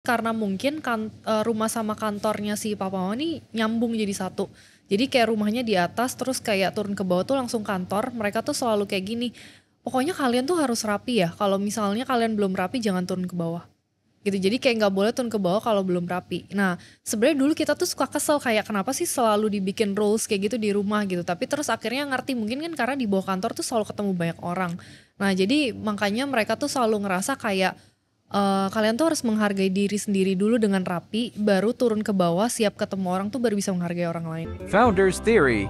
Karena mungkin rumah sama kantornya si papa mama nih nyambung jadi satu. Jadi kayak rumahnya di atas terus kayak turun ke bawah tuh langsung kantor. Mereka tuh selalu kayak gini, "Pokoknya kalian tuh harus rapi ya, kalau misalnya kalian belum rapi jangan turun ke bawah." Gitu, jadi kayak nggak boleh turun ke bawah kalau belum rapi. Nah, sebenarnya dulu kita tuh suka kesel kayak kenapa sih selalu dibikin rules kayak gitu di rumah gitu. Tapi terus akhirnya ngerti mungkin kan karena di bawah kantor tuh selalu ketemu banyak orang. Nah, jadi makanya mereka tuh selalu ngerasa kayak kalian tuh harus menghargai diri sendiri dulu dengan rapi, baru turun ke bawah siap ketemu orang tuh baru bisa menghargai orang lain. Founders Theory.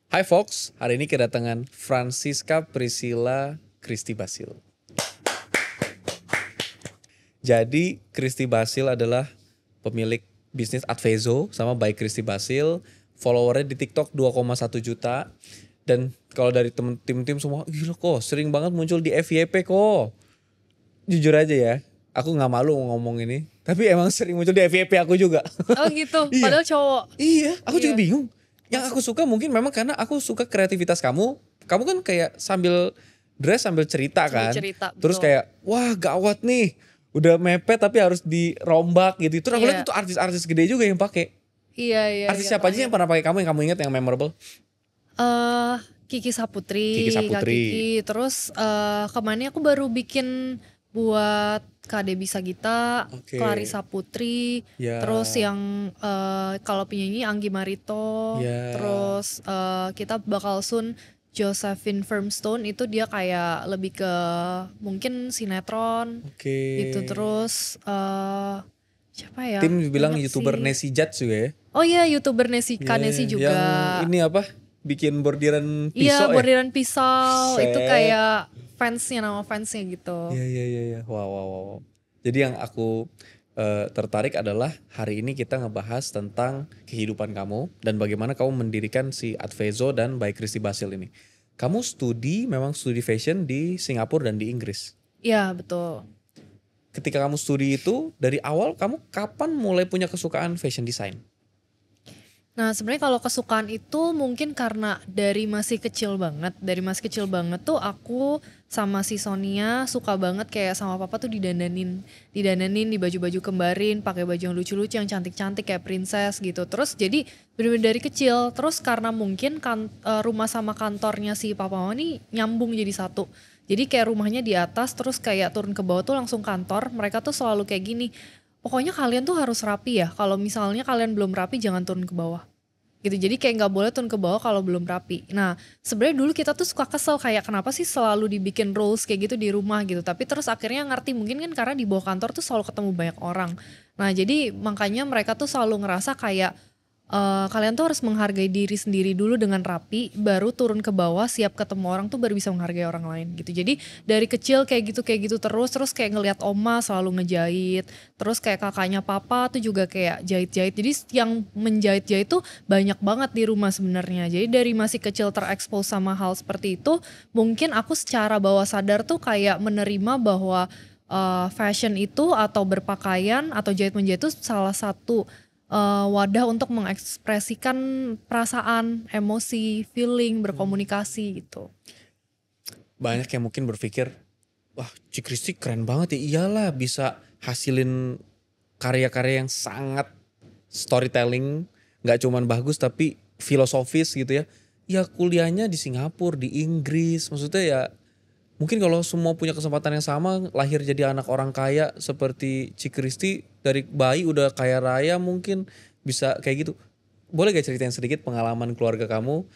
Hai Fox, hari ini kedatangan Francisca Priscilla Christy Basil. Jadi Christy Basil adalah pemilik bisnis Advezo sama By Christy Basil. Followernya di TikTok 2,1 juta. Dan kalau dari tim-tim semua, gila kok sering banget muncul di FYP kok. Jujur aja ya, aku gak malu ngomong ini. Tapi emang sering muncul di FYP aku juga. Oh gitu, padahal cowok. Iya, aku juga bingung. Yang aku suka mungkin memang karena aku suka kreativitas kamu. Kamu kan kayak sambil dress sambil cerita kan. Terus kayak wah gawat nih. Udah mepet tapi harus dirombak gitu. Terus aku lihat itu artis-artis gede juga yang pakai. Iya. Artis siapa aja yang pernah pakai kamu yang kamu ingat yang memorable? Kiki Saputri. Kak Kiki. Terus kemarin aku baru bikin buat Kak Debbie Sagita, Clarissa Putri, terus yang kalau penyanyi Anggi Marito, terus kita bakal Josephine Firmstone, itu dia kayak lebih ke mungkin sinetron gitu. Terus siapa ya? Tim bilang YouTuber Nessie Judge juga ya? Oh iya, YouTuber Nessie Kanesi juga. Yang ini apa? Bikin bordiran pisau. Iya, bordiran pisau. Itu kayak nama fansnya gitu. Iya. Wow. Jadi yang aku tertarik adalah hari ini kita ngebahas tentang kehidupan kamu dan bagaimana kamu mendirikan si Advezo dan By Christy Basil ini. Kamu memang studi fashion di Singapura dan di Inggris. Iya, betul. Ketika kamu studi itu, dari awal kamu kapan mulai punya kesukaan fashion design? Nah, sebenarnya kalau kesukaan itu mungkin karena dari masih kecil banget. Dari masih kecil banget tuh aku sama si Sonia suka banget kayak sama papa tuh didandanin di baju-baju kembarin, pakai baju yang lucu-lucu, yang cantik-cantik kayak princess gitu. Terus jadi bener-bener dari kecil. Terus karena mungkin rumah sama kantornya si papa mama nih nyambung jadi satu. Jadi kayak rumahnya di atas terus kayak turun ke bawah tuh langsung kantor. Mereka tuh selalu kayak gini, "Pokoknya kalian tuh harus rapi ya, kalau misalnya kalian belum rapi jangan turun ke bawah." Gitu, jadi kayak nggak boleh turun ke bawah kalau belum rapi. Nah, sebenarnya dulu kita tuh suka kesel kayak kenapa sih selalu dibikin rules kayak gitu di rumah gitu. Tapi terus akhirnya ngerti mungkin kan karena di bawah kantor tuh selalu ketemu banyak orang. Nah, jadi makanya mereka tuh selalu ngerasa kayak kalian tuh harus menghargai diri sendiri dulu dengan rapi, baru turun ke bawah siap ketemu orang tuh baru bisa menghargai orang lain gitu. Jadi dari kecil kayak gitu terus kayak ngelihat oma selalu ngejahit, terus kayak kakaknya papa tuh juga kayak jahit-jahit. Jadi yang menjahit-jahit tuh banyak banget di rumah sebenarnya. Jadi dari masih kecil terekspos sama hal seperti itu, mungkin aku secara bawah sadar tuh kayak menerima bahwa fashion itu atau berpakaian atau jahit-menjahit itu salah satu wadah untuk mengekspresikan perasaan, emosi, feeling, berkomunikasi gitu. Banyak yang mungkin berpikir, wah Ci Christy keren banget ya, iyalah bisa hasilin karya-karya yang sangat storytelling, gak cuman bagus tapi filosofis gitu ya. Ya kuliahnya di Singapura, di Inggris, maksudnya ya mungkin kalau semua punya kesempatan yang sama, lahir jadi anak orang kaya seperti Ci Christy, dari bayi udah kaya raya mungkin bisa kayak gitu. Boleh gak ceritain sedikit pengalaman keluarga kamu,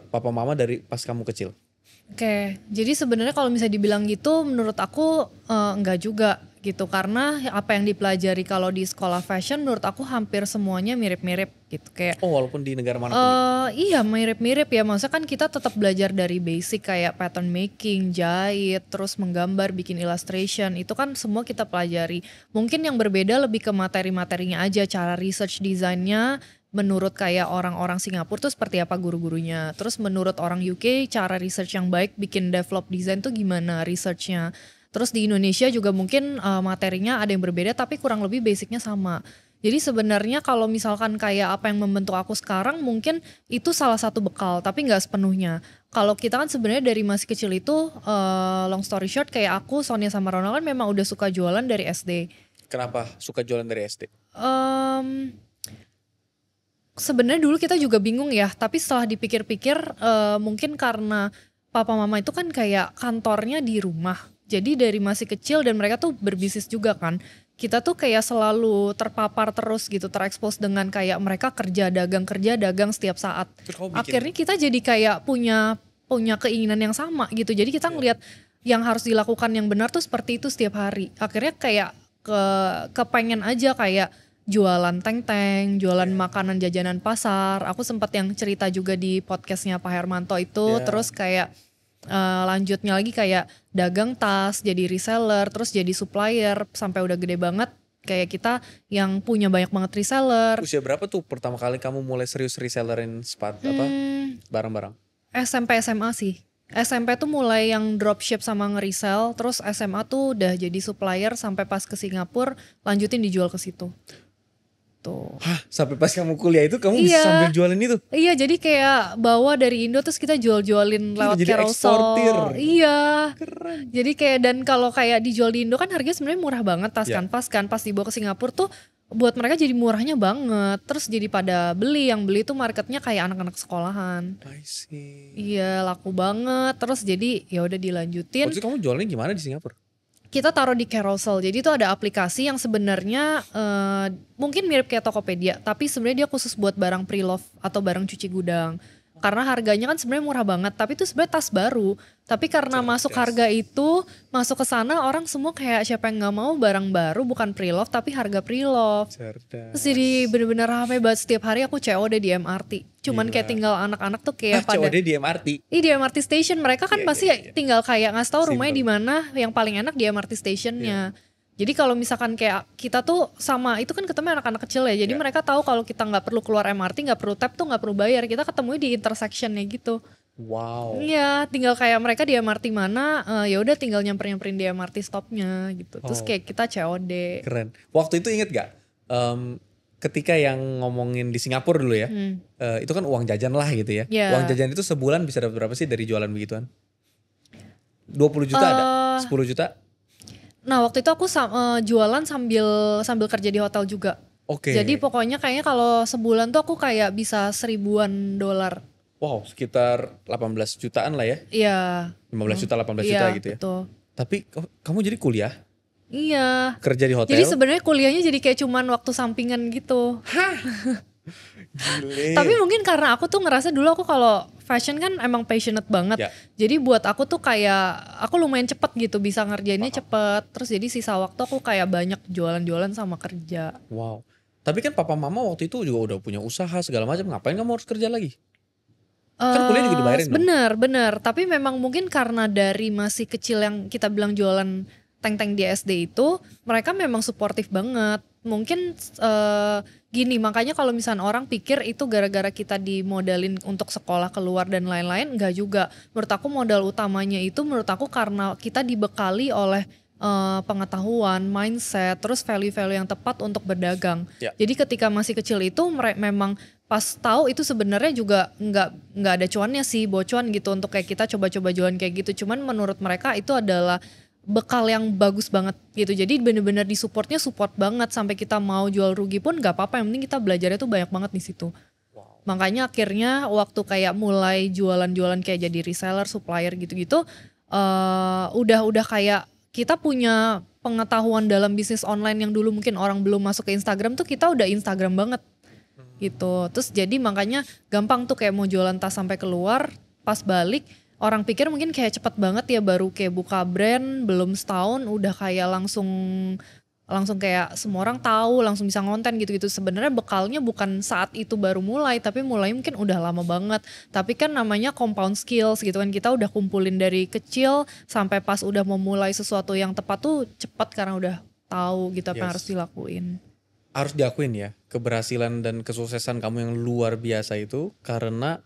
papa mama dari pas kamu kecil? Oke, jadi sebenarnya kalau misalnya dibilang gitu menurut aku enggak juga gitu. Karena apa yang dipelajari kalau di sekolah fashion menurut aku hampir semuanya mirip-mirip gitu. Kayak walaupun di negara mana pun. Iya mirip-mirip ya, maksudnya kan kita tetap belajar dari basic kayak pattern making, jahit, terus menggambar, bikin illustration, itu kan semua kita pelajari. Mungkin yang berbeda lebih ke materi-materinya aja, cara research desainnya menurut kayak orang-orang Singapura tuh seperti apa guru-gurunya. Terus menurut orang UK cara research yang baik bikin develop design tuh gimana researchnya. Terus di Indonesia juga mungkin materinya ada yang berbeda tapi kurang lebih basicnya sama. Jadi sebenarnya kalau misalkan kayak apa yang membentuk aku sekarang mungkin itu salah satu bekal, tapi nggak sepenuhnya. Kalau kita kan sebenarnya dari masih kecil itu, long story short kayak aku, Sonia sama Ronald kan memang udah suka jualan dari SD. Kenapa suka jualan dari SD? Mmm, Sebenarnya dulu kita juga bingung ya, tapi setelah dipikir-pikir, mungkin karena papa mama itu kan kayak kantornya di rumah. Jadi dari masih kecil dan mereka tuh berbisnis juga kan. Kita tuh kayak selalu terpapar terus gitu, terekspos dengan kayak mereka kerja dagang setiap saat. Terus kamu bikin Akhirnya kita jadi kayak punya punya keinginan yang sama gitu. Jadi kita ngelihat yang harus dilakukan yang benar tuh seperti itu setiap hari. Akhirnya kayak kepengen aja kayak jualan teng-teng, jualan makanan jajanan pasar. Aku sempat yang cerita juga di podcastnya Pak Hermanto itu. Terus kayak lanjutnya lagi kayak dagang tas, jadi reseller, terus jadi supplier sampai udah gede banget. Kayak kita yang punya banyak banget reseller. usia berapa tuh pertama kali kamu mulai serius resellerin sepatu apa barang-barang? SMP SMA sih. SMP tuh mulai yang dropship sama nge-resell, terus SMA tuh udah jadi supplier sampai pas ke Singapura lanjutin dijual ke situ. Tuh. Hah, sampai pas kamu kuliah itu kamu bisa Iya. sambil jualin itu? Iya, jadi kayak bawa dari Indo terus kita jual-jualin lewat jadi carousel. eksportir. Iya. Keren. Jadi kayak dan kalau kayak dijual di Indo kan harganya sebenarnya murah banget tas Ya. kanvas kan, pas dibawa ke Singapura tuh buat mereka jadi murahnya banget. Terus jadi pada beli, yang beli tuh marketnya kayak anak-anak sekolahan. I see. Iya, laku banget. Terus jadi ya udah dilanjutin. Waktu itu kamu jualnya gimana di Singapura? Kita taruh di carousel. Jadi itu ada aplikasi yang sebenarnya mungkin mirip kayak Tokopedia, tapi sebenarnya dia khusus buat barang pre-love atau barang cuci gudang. Karena harganya kan sebenarnya murah banget, tapi itu sebenarnya tas baru. Tapi karena masuk harga itu, masuk ke sana orang semua kayak siapa yang nggak mau barang baru bukan pre-love tapi harga pre-love. Cerdas. Terus jadi bener-bener rame banget, setiap hari aku COD di MRT. Cuman kayak tinggal anak-anak tuh kayak pada COD di MRT. di MRT station mereka kan pasti tinggal kayak ngasih tahu rumahnya di mana, yang paling enak di MRT stationnya. Jadi kalau misalkan kayak kita tuh sama itu kan ketemu anak-anak kecil ya, jadi mereka tahu kalau kita nggak perlu keluar MRT, nggak perlu tap tuh nggak perlu bayar, kita ketemu di intersectionnya gitu. Wow. Iya, tinggal kayak mereka di MRT mana, ya udah tinggal nyamperin di MRT stopnya gitu. Terus kayak kita COD. Keren. Waktu itu inget gak? Ketika yang ngomongin di Singapura dulu ya, itu kan uang jajan lah gitu ya. Iya. Uang jajan itu sebulan bisa dapat berapa sih dari jualan begituan? 20 juta ada? 10 juta? Nah waktu itu aku jualan sambil kerja di hotel juga. Oke. Jadi pokoknya kayaknya kalau sebulan tuh aku kayak bisa $1,000-an. Wow, sekitar 18 jutaan lah ya. Iya. 15 juta, 18 juta gitu ya. Betul. Tapi kamu jadi kuliah, Iya. kerja di hotel. Jadi sebenarnya kuliahnya jadi kayak cuman waktu sampingan gitu. Gile. Tapi mungkin karena aku tuh ngerasa dulu aku kalau fashion kan emang passionate banget. Ya. Jadi buat aku tuh kayak aku lumayan cepet gitu, bisa ngerjainnya cepet. Terus jadi sisa waktu aku kayak banyak jualan-jualan sama kerja. Wow. Tapi kan papa mama waktu itu juga udah punya usaha segala macam. Ngapain kamu harus kerja lagi? Kan kuliah juga dibayarin dong. Bener. Tapi memang mungkin karena dari masih kecil yang kita bilang jualan teng-teng di SD itu, mereka memang suportif banget. Mungkin gini, makanya kalau misalnya orang pikir itu gara-gara kita dimodalin untuk sekolah keluar dan lain-lain, enggak juga. Menurut aku modal utamanya itu menurut aku karena kita dibekali oleh pengetahuan, mindset, terus value-value yang tepat untuk berdagang. Ya. Jadi ketika masih kecil itu memang pas tahu itu sebenarnya juga nggak ada cuannya sih, bocuan gitu untuk kayak kita coba-coba jualan kayak gitu. Cuman menurut mereka itu adalah bekal yang bagus banget gitu. Jadi bener-bener support banget sampai kita mau jual rugi pun nggak apa-apa. Yang penting kita belajarnya tuh banyak banget di situ. Wow. Makanya akhirnya waktu kayak mulai jualan-jualan kayak jadi reseller, supplier gitu-gitu, udah kayak kita punya pengetahuan dalam bisnis online yang dulu mungkin orang belum masuk ke Instagram tuh kita udah Instagram banget gitu. Terus jadi makanya gampang tuh kayak mau jualan tas sampai keluar, pas balik orang pikir mungkin kayak cepet banget ya, baru kayak buka brand belum setahun udah kayak langsung kayak semua orang tahu, langsung bisa ngonten gitu-gitu. Sebenarnya bekalnya bukan saat itu baru mulai, tapi mulai mungkin udah lama banget. Tapi kan namanya compound skills gitu kan, kita udah kumpulin dari kecil sampai pas udah memulai sesuatu yang tepat tuh cepat karena udah tahu gitu apa yang harus dilakuin. Harus diakuin ya, keberhasilan dan kesuksesan kamu yang luar biasa itu karena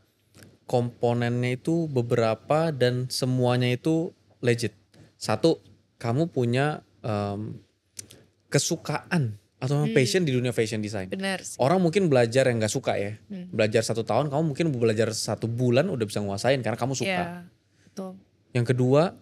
komponennya itu beberapa dan semuanya itu legit. Satu, kamu punya kesukaan atau memang passion di dunia fashion design. Benar sih. Orang mungkin belajar yang gak suka ya. Belajar 1 tahun, kamu mungkin belajar 1 bulan udah bisa nguasain karena kamu suka. Iya, betul. Yang kedua,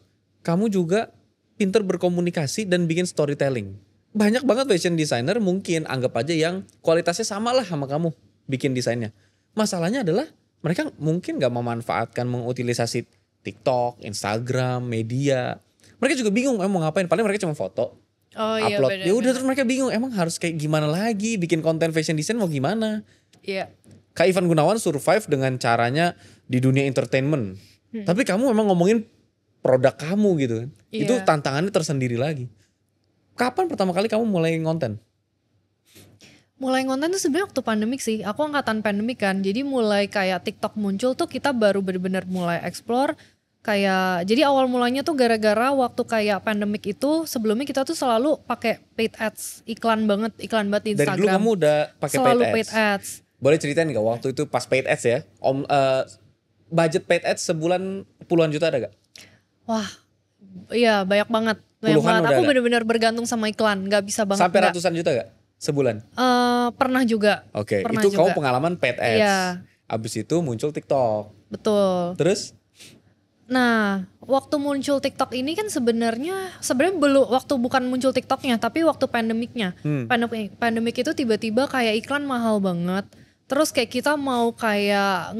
kamu juga pinter berkomunikasi dan bikin storytelling. Banyak banget fashion designer mungkin anggap aja yang kualitasnya sama lah sama kamu bikin desainnya. Masalahnya adalah mereka mungkin gak memanfaatkan, mengutilisasi TikTok, Instagram, media. Mereka juga bingung mau ngapain, paling mereka cuma foto. Oh iya, Upload, ya udah benar-benar. terus mereka bingung emang harus kayak gimana lagi bikin konten fashion design mau gimana. Iya. Kak Ivan Gunawan survive dengan caranya di dunia entertainment. Tapi kamu memang ngomongin produk kamu gitu kan. Iya. Itu tantangannya tersendiri lagi. Kapan pertama kali kamu mulai ngonten? Mulai konten tuh sebenarnya waktu pandemik sih. Aku angkatan pandemik kan. Jadi mulai kayak TikTok muncul tuh kita baru benar-benar mulai explore. Kayak jadi awal mulanya tuh gara-gara waktu kayak pandemik itu sebelumnya kita tuh selalu pakai paid ads, iklan banget di Dari dulu Instagram. kamu udah pakai Selalu paid paid ads. ads. Boleh ceritain gak waktu itu pas paid ads ya? Budget paid ads sebulan puluhan juta ada gak? Wah, iya banyak banget. Banyak Puluhan banget. udah Aku ada? bener-bener bergantung sama iklan, nggak bisa banget. Sampai nggak. ratusan juta gak sebulan? Pernah juga. Oke, Pernah itu kamu juga. pengalaman paid ads. Iya. Abis itu muncul TikTok. Betul. Terus? Nah, waktu muncul TikTok ini kan sebenarnya belum waktu bukan muncul TikToknya, tapi waktu pandemiknya. Pandemik itu tiba-tiba kayak iklan mahal banget. Terus kayak kita mau kayak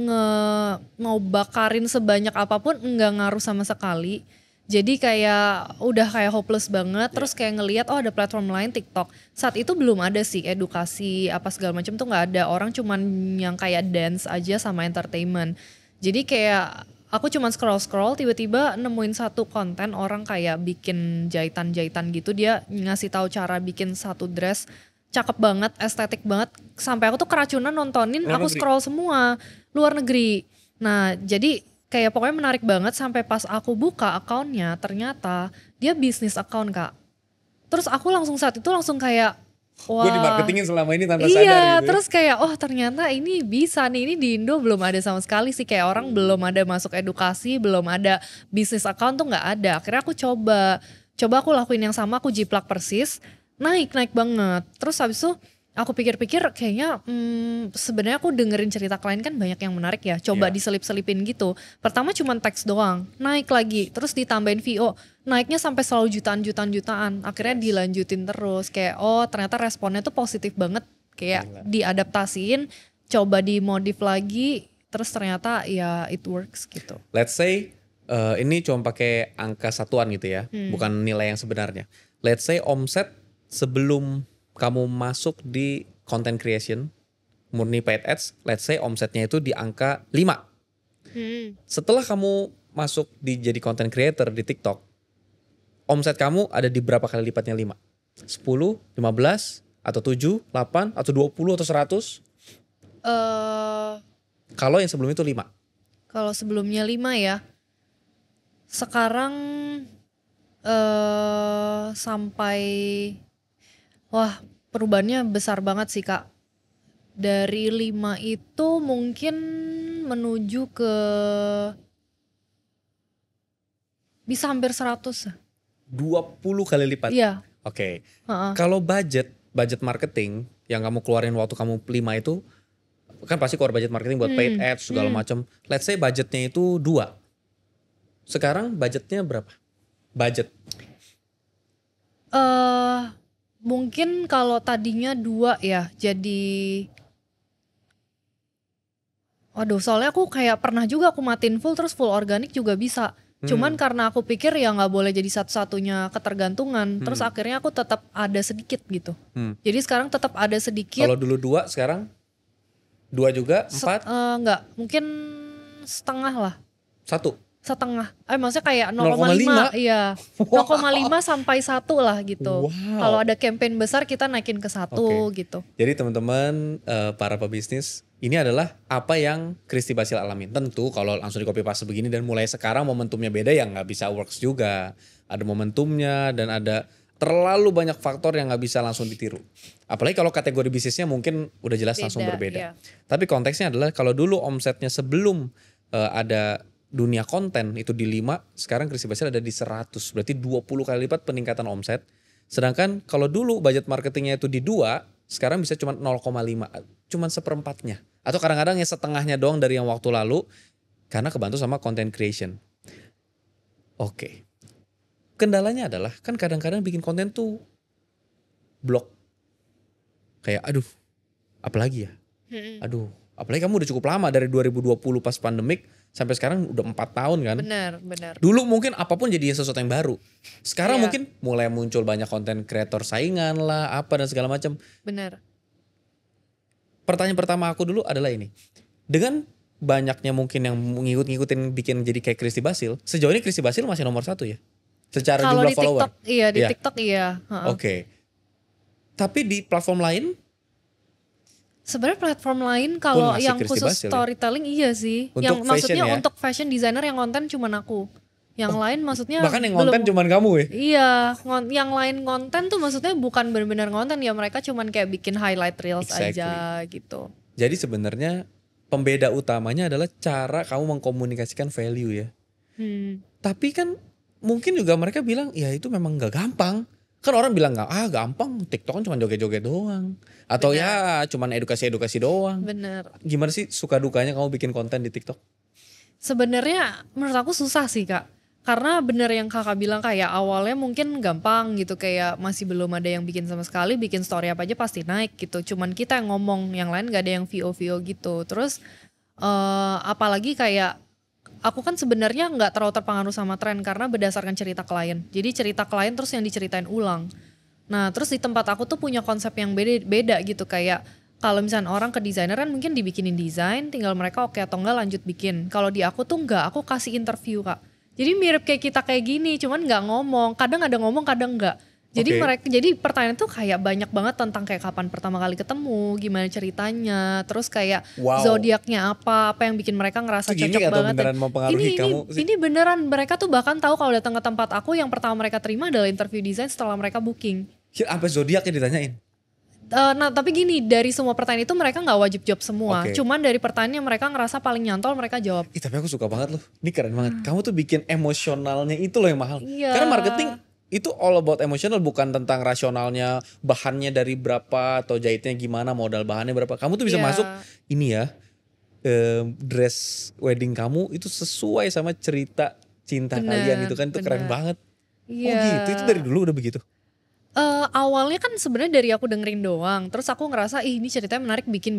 mau bakarin sebanyak apapun nggak ngaruh sama sekali. Jadi kayak udah kayak hopeless banget. Terus kayak ngelihat oh ada platform lain TikTok. Saat itu belum ada sih edukasi apa segala macam tuh nggak ada. Orang cuman yang kayak dance aja sama entertainment. Jadi kayak aku cuman scroll tiba-tiba nemuin satu konten orang kayak bikin jahitan-jahitan gitu. Dia ngasih tahu cara bikin satu dress cakep banget, estetik banget. Sampai aku tuh keracunan nontonin, Luar aku negeri? scroll semua luar negeri. Nah, jadi kayak pokoknya menarik banget sampai pas aku buka akunnya ternyata dia bisnis account, Kak. Terus aku saat itu langsung kayak wah. Gue di marketingin selama ini tanpa Iya, sadar gitu ya. terus kayak oh ternyata ini bisa nih, ini di Indo belum ada sama sekali sih, kayak orang belum ada masuk edukasi, belum ada bisnis account tuh nggak ada. Akhirnya aku coba aku lakuin yang sama, aku jiplak persis, naik banget. Terus habis itu aku pikir-pikir kayaknya sebenarnya aku dengerin cerita klien kan banyak yang menarik ya, coba Iya. diselip-selipin gitu. Pertama cuma teks doang, naik lagi, terus ditambahin VO, naiknya sampai selalu jutaan. Akhirnya dilanjutin terus, kayak oh ternyata responnya tuh positif banget, kayak Gila. diadaptasiin, coba dimodif lagi, terus ternyata ya it works gitu. Let's say ini cuma pakai angka satuan gitu ya, bukan nilai yang sebenarnya. Let's say omset sebelum kamu masuk di content creation, murni paid ads, let's say omsetnya itu di angka 5. Setelah kamu masuk di jadi content creator di TikTok, omset kamu ada di berapa kali lipatnya 5? 10, 15, atau 7, 8, atau 20, atau 100? Kalau yang sebelum itu 5. Kalau sebelumnya 5 ya, sekarang sampai wah perubahannya besar banget sih, Kak. Dari 5 itu mungkin menuju ke bisa hampir 100. 20 kali lipat. Iya. Oke. Heeh. Kalau budget marketing yang kamu keluarin waktu kamu 5 itu kan pasti keluar budget marketing buat paid ads segala macam. Let's say budgetnya itu 2. Sekarang budgetnya berapa? Budget. Mungkin kalau tadinya 2 ya, jadi waduh, soalnya aku kayak pernah juga aku matiin full terus full organik juga bisa. Cuman karena aku pikir ya nggak boleh jadi satu-satunya ketergantungan. Terus akhirnya aku tetap ada sedikit gitu. Jadi sekarang tetap ada sedikit. Kalau dulu 2, sekarang 2 juga, 4, Enggak, mungkin setengah lah. 1. Setengah. Maksudnya kayak 0,5? 0,5. Iya. 0,5 sampai 1 lah gitu. Wow. Kalau ada campaign besar kita naikin ke 1 Oke. gitu. Jadi teman-teman para pebisnis, ini adalah apa yang Christy Basil alamin. Tentu kalau langsung di copy paste begini dan mulai sekarang momentumnya beda ya nggak bisa works juga. Ada momentumnya dan ada terlalu banyak faktor yang nggak bisa langsung ditiru. Apalagi kalau kategori bisnisnya mungkin udah jelas langsung berbeda. Iya. Tapi konteksnya adalah kalau dulu omsetnya sebelum ada dunia konten itu di 5, sekarang Christy Basil ada di 100. Berarti 20 kali lipat peningkatan omset. Sedangkan kalau dulu budget marketingnya itu di 2, sekarang bisa cuma 0,5, cuman seperempatnya. Atau kadang-kadang ya setengahnya doang dari yang waktu lalu karena kebantu sama content creation. Oke. Kendalanya adalah kan kadang-kadang bikin konten tuh blok. Kayak aduh, apalagi ya? Aduh, apalagi kamu udah cukup lama dari 2020 pas pandemik sampai sekarang udah 4 tahun kan. Benar. Dulu mungkin apapun jadi sesuatu yang baru. Sekarang Iya. mungkin mulai muncul banyak konten kreator saingan lah, apa dan segala macam. Benar. Pertanyaan pertama aku dulu adalah ini. Dengan banyaknya mungkin yang ngikut-ngikutin bikin jadi kayak Christy Basil, sejauh ini Christy Basil masih nomor 1 ya? Secara Kalau jumlah di follower. TikTok, iya di Iya. TikTok iya. Heeh. Oke. Tapi di platform lain Sebenarnya platform lain kalau masih yang Christy khusus Basil ya? storytelling iya sih. Untuk Yang fashion maksudnya ya? untuk fashion designer yang konten cuman aku. Yang lain maksudnya bahkan yang belum. konten cuman kamu ya? Iya, yang lain konten tuh maksudnya bukan benar-benar konten ya, mereka cuman kayak bikin highlight reels Exactly. aja gitu. Jadi sebenarnya pembeda utamanya adalah cara kamu mengkomunikasikan value ya. Tapi kan mungkin juga mereka bilang ya itu memang gak gampang. Kan orang bilang gampang, TikTok kan cuma joget-joget doang. Atau ya cuman edukasi-edukasi doang. Bener. Gimana sih suka dukanya kamu bikin konten di TikTok? Sebenarnya menurut aku susah sih Kak. Karena bener yang kakak bilang kayak awalnya mungkin gampang gitu, kayak masih belum ada yang bikin sama sekali, bikin story apa aja pasti naik gitu. Cuman kita yang ngomong, yang lain gak ada yang VO gitu. Terus apalagi kayak aku kan sebenarnya nggak terlalu terpengaruh sama tren karena berdasarkan cerita klien. Jadi cerita klien terus yang diceritain ulang. Nah terus di tempat aku tuh punya konsep yang beda gitu, kayak kalau misalnya orang ke desainer kan mungkin dibikinin desain, tinggal mereka oke atau enggak lanjut bikin. Kalau di aku tuh enggak, aku kasih interview Kak. Jadi mirip kayak kita kayak gini, cuman nggak ngomong. Kadang ada ngomong, kadang enggak. Jadi jadi pertanyaan tuh kayak banyak banget tentang kayak kapan pertama kali ketemu, gimana ceritanya, terus kayak zodiaknya apa yang bikin mereka ngerasa itu cocok atau banget. beneran mempengaruhi kamu sih? Ini beneran, mereka tuh bahkan tahu kalau datang ke tempat aku yang pertama mereka terima adalah interview desain setelah mereka booking. Sampai zodiaknya ditanyain? Nah tapi gini, dari semua pertanyaan itu mereka nggak wajib jawab semua. Oke. Cuman dari pertanyaan yang mereka ngerasa paling nyantol mereka jawab. Tapi aku suka banget loh. Ini keren banget. Kamu tuh bikin emosionalnya itu loh yang mahal. Iya. Karena marketing itu all about emotional, bukan tentang rasionalnya, bahannya dari berapa atau jahitnya gimana, modal bahannya berapa. Kamu tuh bisa Iya. masuk ini ya, dress wedding kamu itu sesuai sama cerita cinta kalian, itu kan itu keren banget. Iya. Oh gitu, itu dari dulu udah begitu? Awalnya kan sebenarnya dari aku dengerin doang, terus aku ngerasa ini ceritanya menarik, bikin.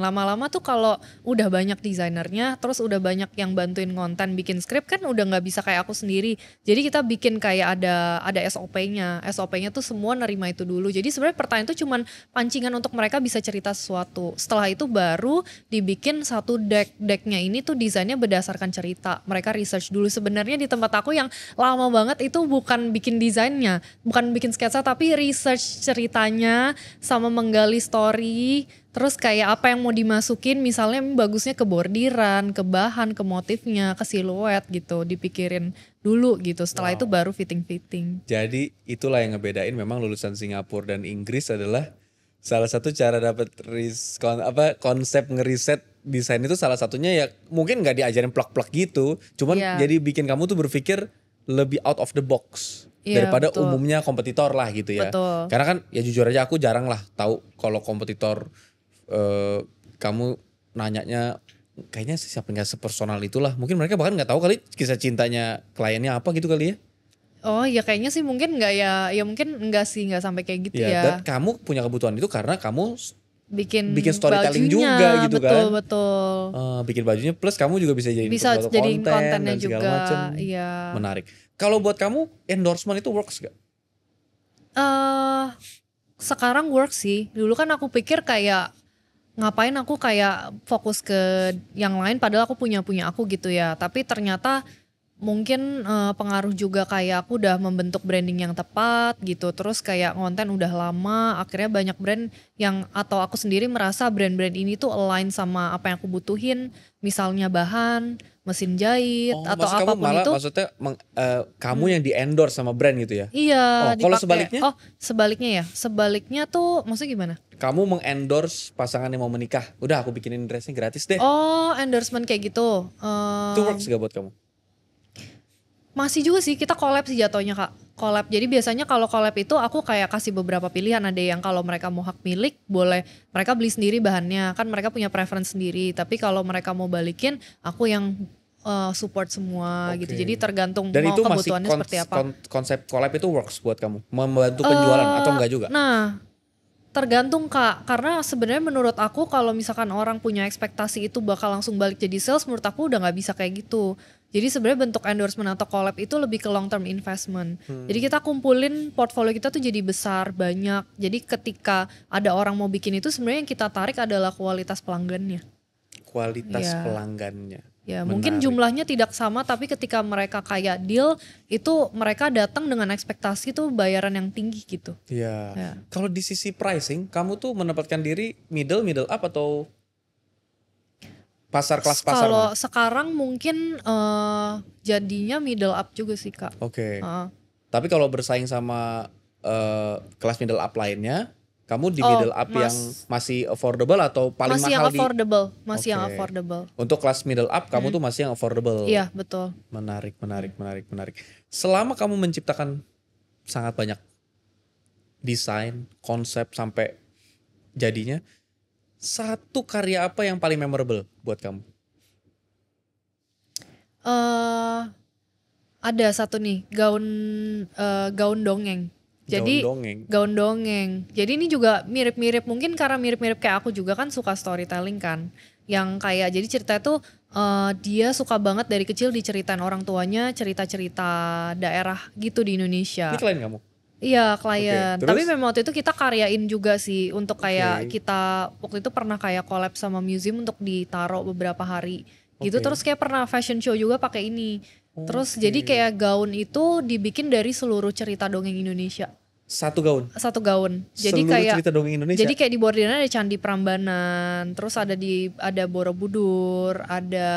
Lama-lama tuh kalau udah banyak desainernya, terus udah banyak yang bantuin konten bikin skrip, kan udah nggak bisa kayak aku sendiri. Jadi kita bikin kayak ada SOP-nya. SOP-nya tuh semua nerima itu dulu. Jadi sebenarnya pertanyaan tuh cuman pancingan untuk mereka bisa cerita sesuatu. Setelah itu baru dibikin satu decknya ini tuh desainnya berdasarkan cerita. Mereka research dulu. Sebenarnya di tempat aku yang lama banget itu bukan bikin desainnya, bukan bikin sketsa, tapi research ceritanya sama menggali story, terus kayak apa yang mau dimasukin, misalnya bagusnya ke bordiran, ke bahan, ke motifnya, ke siluet gitu, dipikirin dulu gitu. Setelah itu baru fitting. Jadi itulah yang ngebedain memang lulusan Singapura dan Inggris adalah salah satu cara dapat konsep ngeriset desain itu, salah satunya ya mungkin nggak diajarin plak-plak gitu, cuman jadi bikin kamu tuh berpikir lebih out of the box. Daripada betul. umumnya kompetitor lah gitu ya. Betul. Karena kan ya jujur aja aku jarang lah tahu kalau kompetitor kamu nanyanya kayaknya siapa, nggak sepersonal itulah. Mungkin mereka bahkan nggak tahu kali kisah cintanya kliennya apa gitu kali ya. Oh ya kayaknya sih mungkin nggak ya mungkin enggak sih, nggak sampai kayak gitu ya. Dan kamu punya kebutuhan itu karena kamu bikin storytelling bajunya, juga gitu kan. Betul. Bikin bajunya plus kamu juga bisa jadiin kontennya dan juga. segala macam. Iya. Menarik. Kalau buat kamu endorsement itu works gak? Sekarang work sih. Dulu kan aku pikir kayak ngapain aku kayak fokus ke yang lain padahal aku punya aku gitu ya. Tapi ternyata mungkin pengaruh juga kayak aku udah membentuk branding yang tepat gitu. Terus kayak konten udah lama, akhirnya banyak brand yang atau aku sendiri merasa brand-brand ini tuh align sama apa yang aku butuhin. Misalnya bahan, mesin jahit atau apapun itu. Maksudnya kamu yang di endorse sama brand gitu ya? Iya. Kalau sebaliknya? Sebaliknya ya. Sebaliknya tuh maksudnya gimana? Kamu mengendorse pasangan yang mau menikah. Udah aku bikinin dressnya gratis deh. Oh, endorsement kayak gitu. Itu works gak buat kamu? Masih juga sih, kita collab sih jatuhnya Kak. collab. Jadi biasanya kalau collab itu aku kayak kasih beberapa pilihan. Ada yang kalau mereka mau hak milik boleh mereka beli sendiri bahannya. Kan mereka punya preference sendiri. Tapi kalau mereka mau balikin aku yang support semua gitu. Jadi tergantung Dan mau itu masih kebutuhannya seperti apa. konsep collab itu works buat kamu? Membantu penjualan atau enggak juga? Nah, tergantung Kak, karena sebenarnya menurut aku kalau misalkan orang punya ekspektasi itu bakal langsung balik jadi sales, menurut aku udah nggak bisa kayak gitu. Jadi sebenarnya bentuk endorsement atau collab itu lebih ke long term investment. Jadi kita kumpulin portfolio kita tuh jadi besar, banyak. Jadi ketika ada orang mau bikin itu sebenarnya yang kita tarik adalah kualitas pelanggannya. Kualitas Ya. pelanggannya. Ya mungkin jumlahnya tidak sama tapi ketika mereka kayak deal itu mereka datang dengan ekspektasi tuh bayaran yang tinggi gitu. Iya. Ya. Kalau di sisi pricing, kamu tuh menempatkan diri middle up atau kelas pasar Kalau mana? sekarang mungkin jadinya middle up juga sih Kak. Oke. Heeh. Tapi kalau bersaing sama kelas middle up lainnya, kamu di Oh, middle up yang masih affordable atau paling masih yang mahal affordable, masih yang Oke. affordable. Untuk kelas middle up kamu tuh masih yang affordable. Iya betul. Menarik. Selama kamu menciptakan sangat banyak desain, konsep sampai jadinya, satu karya apa yang paling memorable buat kamu? Ada satu nih gaun dongeng. Jadi Gaun dongeng. gaun dongeng. Jadi ini juga mirip-mirip mungkin karena mirip-mirip kayak aku juga kan suka storytelling kan. Yang kayak jadi cerita itu dia suka banget dari kecil diceritain orang tuanya cerita-cerita daerah gitu di Indonesia. Ini klien kamu? Iya klien. Oke, Tapi terus? memang waktu itu kita karyain juga sih untuk kayak Oke. kita waktu itu pernah kayak collab sama museum untuk ditaruh beberapa hari gitu. Oke. Terus kayak pernah fashion show juga pakai ini. Terus Oke. jadi kayak gaun itu dibikin dari seluruh cerita dongeng Indonesia. Satu gaun. Satu gaun. Jadi Seluruh kayak cerita dongeng Indonesia. jadi kayak di bordirnya ada Candi Prambanan, terus ada Borobudur, ada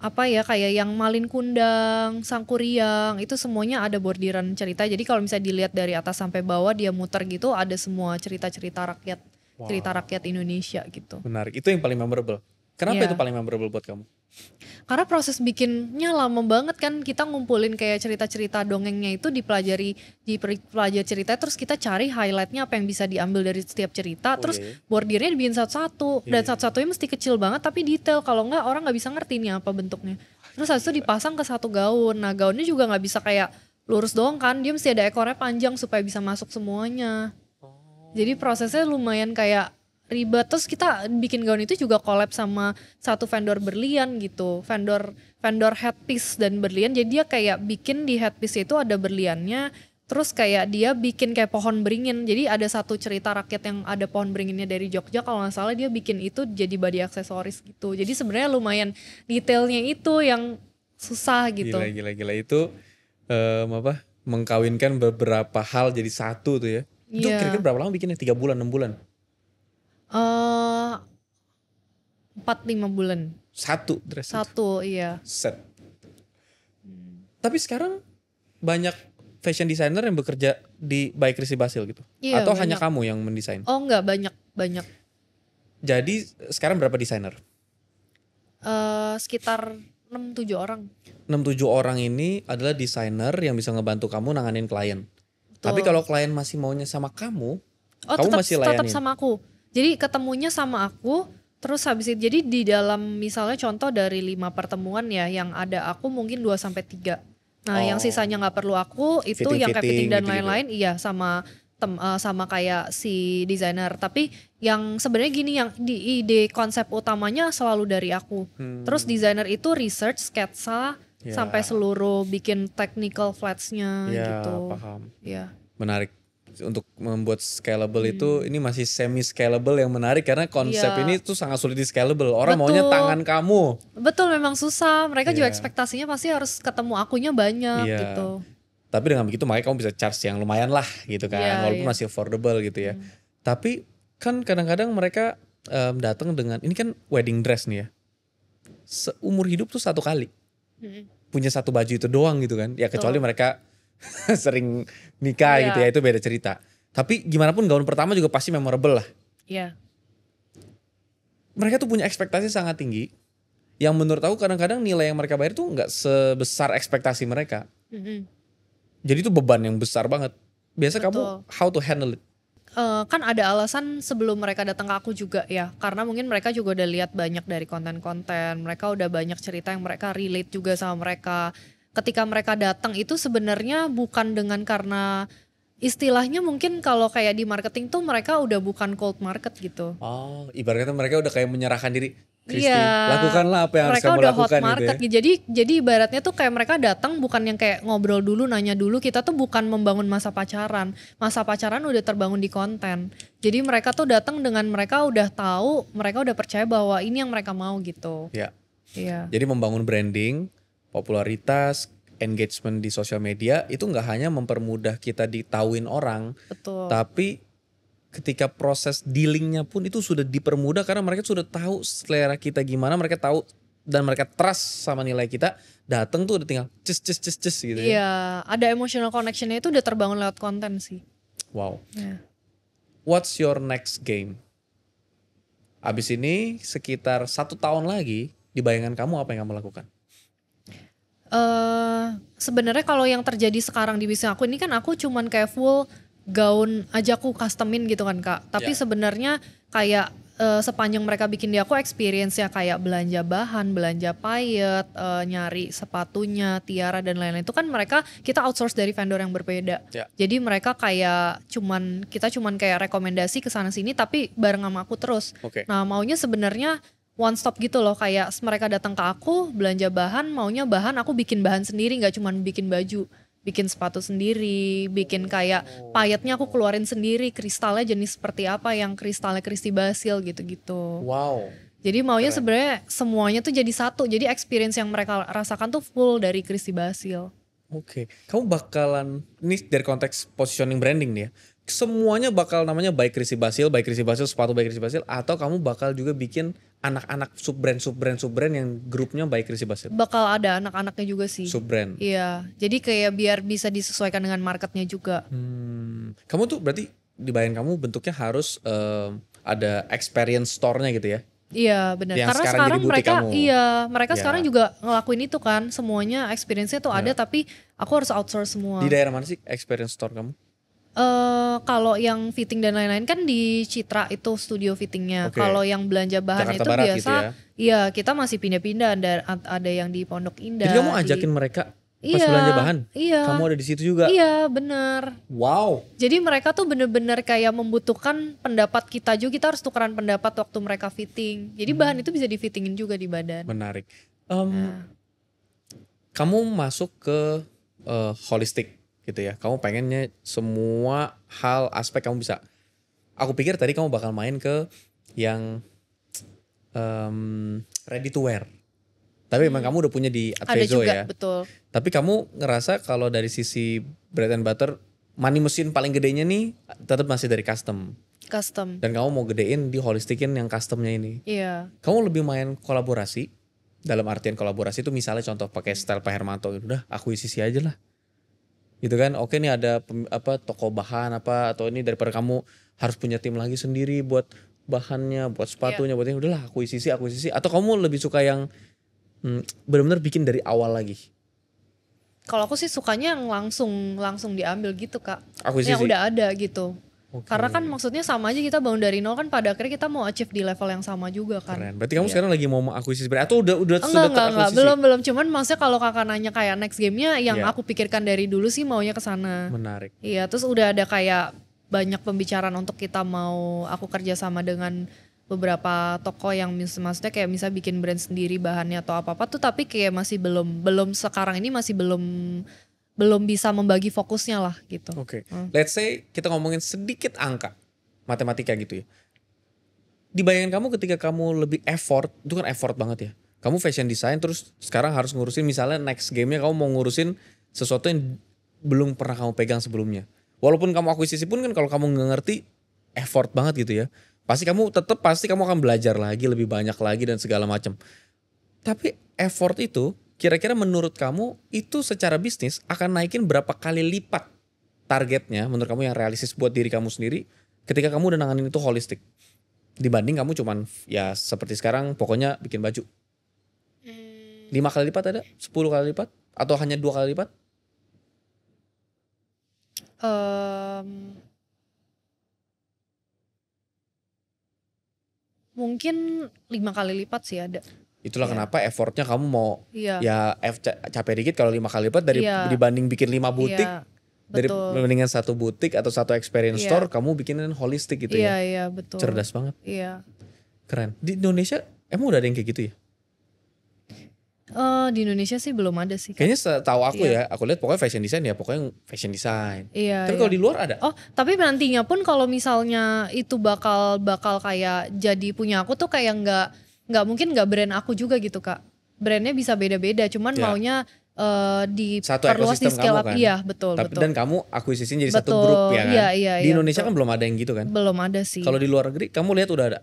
apa ya kayak yang Malin Kundang, Sangkuriang, itu semuanya ada bordiran cerita. Jadi kalau misalnya dilihat dari atas sampai bawah dia muter gitu ada semua cerita-cerita rakyat, cerita rakyat Indonesia gitu. Menarik. Itu yang paling memorable. Kenapa Iya. itu paling memorable buat kamu? Karena proses bikinnya lama banget kan, kita ngumpulin kayak cerita-cerita dongengnya itu dipelajari cerita, terus kita cari highlightnya apa yang bisa diambil dari setiap cerita, terus iya. bordirnya dibikin satu-satu, dan satu-satunya mesti kecil banget tapi detail, kalau enggak orang nggak bisa ngerti nih apa bentuknya. Terus habis itu dipasang ke satu gaun, nah gaunnya juga nggak bisa kayak lurus doang kan, dia mesti ada ekornya panjang supaya bisa masuk semuanya. Jadi prosesnya lumayan kayak ribet. Terus kita bikin gaun itu juga collab sama satu vendor berlian gitu. Vendor headpiece dan berlian. Jadi dia kayak bikin di headpiece itu ada berliannya. Terus kayak dia bikin kayak pohon beringin. Jadi ada satu cerita rakyat yang ada pohon beringinnya dari Jogja. Kalau nggak salah dia bikin itu jadi body aksesoris gitu. Jadi sebenarnya lumayan detailnya itu yang susah gitu. Gila. Itu mengkawinkan beberapa hal jadi satu tuh ya. Itu Iya. kira-kira berapa lama bikinnya? 3 bulan, 6 bulan? 4-5 bulan. Satu dress itu. Satu, iya. Set. Tapi sekarang banyak fashion designer yang bekerja by Chrissy Basil gitu? Iya, Atau hanya banyak. kamu yang mendesain? Oh enggak, banyak. Jadi sekarang berapa desainer? Sekitar 6-7 orang. 6-7 orang ini adalah desainer yang bisa ngebantu kamu nanganin klien. Betul. Tapi kalau klien masih maunya sama kamu tetap masih layanin? sama aku. Jadi ketemunya sama aku, terus habis itu jadi di dalam misalnya contoh dari 5 pertemuan ya, yang ada aku mungkin 2-3. Nah, yang sisanya nggak perlu aku itu yang kayak fitting dan gitu-gitu. lain-lain iya sama kayak si desainer. Tapi yang sebenarnya gini, yang di ide konsep utamanya selalu dari aku. Terus desainer itu research, sketsa Ya. sampai seluruh bikin technical flats-nya Ya, gitu. paham. Ya. Menarik. Untuk membuat scalable itu ini masih semi scalable yang menarik karena konsep Iya. ini tuh sangat sulit di scalable. Orang Betul. maunya tangan kamu. Betul, memang susah. Mereka juga Iya. ekspektasinya pasti harus ketemu akunya banyak Iya. gitu. Tapi dengan begitu makanya kamu bisa charge yang lumayan lah gitu kan. Iya, Walaupun iya. masih affordable gitu ya. Tapi kan kadang-kadang mereka datang dengan ini kan wedding dress nih ya. Seumur hidup tuh satu kali. Punya satu baju itu doang gitu kan. Ya kecuali mereka sering nikah Iya. gitu ya, itu beda cerita. Tapi gimana pun gaun pertama juga pasti memorable lah. Iya. Mereka tuh punya ekspektasi sangat tinggi. yang menurut aku kadang-kadang nilai yang mereka bayar tuh nggak sebesar ekspektasi mereka. Mm-mm. Jadi itu beban yang besar banget. Biasa kamu Betul. how to handle it? Kan ada alasan sebelum mereka datang ke aku juga ya, karena mungkin mereka juga udah lihat banyak dari konten-konten, mereka udah banyak cerita yang mereka relate juga sama mereka. Ketika mereka datang itu sebenarnya bukan dengan karena istilahnya mungkin kalau kayak di marketing tuh mereka udah bukan cold market gitu. Oh, ibaratnya mereka udah kayak menyerahkan diri. Iya, Kristi, lakukanlah apa yang harus mereka kamu udah hot lakukan gitu ya. market gitu. Jadi ibaratnya tuh kayak mereka datang bukan yang kayak ngobrol dulu, nanya dulu. Kita tuh bukan membangun masa pacaran. Masa pacaran udah terbangun di konten. Jadi mereka tuh datang dengan mereka udah tahu, mereka udah percaya bahwa ini yang mereka mau gitu. Ya. Iya. Jadi membangun branding, popularitas, engagement di sosial media itu nggak hanya mempermudah kita ditauin orang, Betul. tapi ketika proses dealingnya pun itu sudah dipermudah karena mereka sudah tahu selera kita gimana, mereka tahu dan mereka trust sama nilai kita, datang tuh udah tinggal ces gitu ya. Iya, ada emotional connectionnya itu udah terbangun lewat konten sih. Wow. Ya. What's your next game? Abis ini sekitar 1 tahun lagi, di bayangan kamu apa yang kamu lakukan? Sebenarnya kalau yang terjadi sekarang di bisnis aku ini kan aku cuman kayak full gaun aja aku customin gitu kan Kak. Tapi Ya. sebenarnya kayak sepanjang mereka bikin di aku experience ya kayak belanja bahan, belanja payet, nyari sepatunya, tiara dan lain-lain itu kan mereka kita outsource dari vendor yang berbeda. Ya. Jadi mereka kayak kita cuman kayak rekomendasi ke sana sini tapi bareng sama aku terus. Oke. Nah, maunya sebenarnya one stop gitu loh, kayak mereka datang ke aku belanja bahan, maunya bahan aku bikin bahan sendiri, nggak cuman bikin baju, bikin sepatu sendiri, bikin kayak payetnya aku keluarin sendiri, kristalnya jenis seperti apa yang kristalnya Christy Basil gitu-gitu. Wow. Jadi maunya Keren. sebenarnya semuanya tuh jadi satu, jadi experience yang mereka rasakan tuh full dari Christy Basil. Oke. Kamu bakalan, ini dari konteks positioning branding nih ya. Semuanya bakal namanya by Christy Basil, sepatu by Christy Basil, atau kamu bakal juga bikin anak-anak sub-brand yang grupnya by Christy Basil. Bakal ada anak-anaknya juga sih. Sub-brand. Iya, jadi kayak biar bisa disesuaikan dengan marketnya juga. Kamu tuh berarti di bayangan kamu bentuknya harus ada experience store-nya gitu ya? Iya benar. Yang Karena sekarang sekarang jadi butik mereka kamu. mereka Ya. sekarang juga ngelakuin itu kan, semuanya experience-nya tuh ada tapi aku harus outsource semua. Di daerah mana sih experience store kamu? Kalau yang fitting dan lain-lain kan di Citra itu studio fittingnya. Oke. Kalau yang belanja bahan Jakarta itu Barat biasa, gitu ya? iya kita masih pindah-pindah. Ada yang di Pondok Indah. Jadi kamu ajakin mereka pas Iya, belanja bahan? iya. Kamu ada di situ juga? Iya bener. Wow. Jadi mereka tuh bener-bener kayak membutuhkan pendapat kita juga. Kita harus tukeran pendapat waktu mereka fitting. Jadi bahan itu bisa di fittingin juga di badan. Menarik. Nah. Kamu masuk ke holistic gitu ya. Kamu pengennya semua hal aspek kamu bisa. Aku pikir tadi kamu bakal main ke yang ready to wear. Tapi memang kamu udah punya di Ada Atrezo juga, ya. betul. Tapi kamu ngerasa kalau dari sisi bread and butter, money mesin paling gedenya nih tetap masih dari custom. Custom. Dan kamu mau gedein di holistikin yang customnya ini. Iya. Kamu lebih main kolaborasi. Dalam artian kolaborasi itu misalnya contoh pakai style Pak Hermanto. Udah akuisisi aja lah. Gitu kan. Oke nih ada toko bahan apa. Atau ini daripada kamu harus punya tim lagi sendiri buat bahannya, buat sepatunya, buat ini. Udahlah akuisisi. Atau kamu lebih suka yang benar-benar bikin dari awal lagi? Kalau aku sih sukanya yang langsung diambil gitu Kak. Akuisisi? Yang udah ada gitu. Oke. Karena kan maksudnya sama aja kita bangun dari nol kan pada akhirnya kita mau achieve di level yang sama juga kan. Keren. Berarti kamu Iya. sekarang lagi mau mengakuisisi brand atau udah sudah Enggak, terakuisisi? belum. Cuman maksudnya kalau kakak nanya kayak next game-nya yang Iya. aku pikirkan dari dulu sih maunya ke sana. Menarik. Iya, terus udah ada kayak banyak pembicaraan untuk kita mau aku kerja sama dengan beberapa toko yang maksudnya kayak bisa bikin brand sendiri bahannya atau apa-apa tuh tapi kayak masih belum sekarang ini masih belum bisa membagi fokusnya lah gitu. Oke. Let's say kita ngomongin sedikit angka, matematika gitu ya. Di bayangan kamu ketika kamu lebih effort, itu kan effort banget ya. Kamu fashion design terus sekarang harus ngurusin misalnya next game-nya kamu mau ngurusin sesuatu yang belum pernah kamu pegang sebelumnya. Walaupun kamu akuisisi pun kan kalau kamu nggak ngerti effort banget gitu ya. Pasti kamu akan belajar lagi lebih banyak lagi dan segala macam. Tapi effort itu kira-kira menurut kamu itu secara bisnis akan naikin berapa kali lipat targetnya menurut kamu yang realistis buat diri kamu sendiri ketika kamu udah nanganin itu holistik dibanding kamu cuman ya seperti sekarang pokoknya bikin baju. 5 kali lipat ada? 10 kali lipat? Atau hanya 2 kali lipat? Mungkin 5 kali lipat sih ada. Itulah Iya. kenapa effortnya kamu mau Iya. ya capek dikit kalau 5 kali lipat Iya. dibanding bikin 5 butik. Iya. Dari Betul. mendingan 1 butik atau 1 experience Iya. store kamu bikinin holistik gitu Iya, ya. iya betul. Cerdas banget. Iya. Keren. Di Indonesia emang udah ada yang kayak gitu ya? Di Indonesia sih belum ada sih, Kak. Kayaknya setahu aku Iya. ya, aku lihat pokoknya fashion design ya pokoknya fashion design. Iya, Tapi iya. kalau di luar ada? Oh, tapi nantinya pun kalau misalnya itu bakal kayak jadi punya aku tuh kayak nggak mungkin nggak brand aku juga gitu, Kak. Brandnya bisa beda-beda, cuman Ya. maunya Satu diperluas di ekosistem scale kamu up. kan. Iya, betul, Tapi betul. dan kamu akuisisinya jadi satu Betul, grup ya kan. iya, iya, Di iya, Indonesia betul. kan belum ada yang gitu kan. Belum ada sih. Kalau di luar negeri kamu lihat udah ada.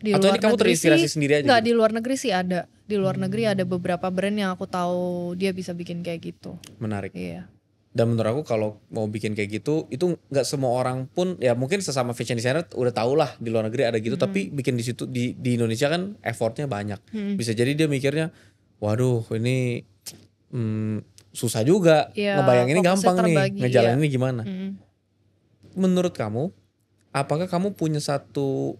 Di Atau luar ini kamu negeri terinspirasi sih, sendiri aja nggak, gitu? di luar negeri sih ada. Di luar negeri ada beberapa brand yang aku tahu dia bisa bikin kayak gitu. Menarik. Iya. Dan menurut aku kalau mau bikin kayak gitu itu nggak semua orang pun ya mungkin sesama fashion designer udah tau lah di luar negeri ada gitu tapi bikin di situ di Indonesia kan effortnya banyak. Bisa jadi dia mikirnya waduh ini susah juga Iya, ngebayanginnya fokusnya gampang nih terbagi, ngejalaninnya gimana. Mm. Menurut kamu apakah kamu punya satu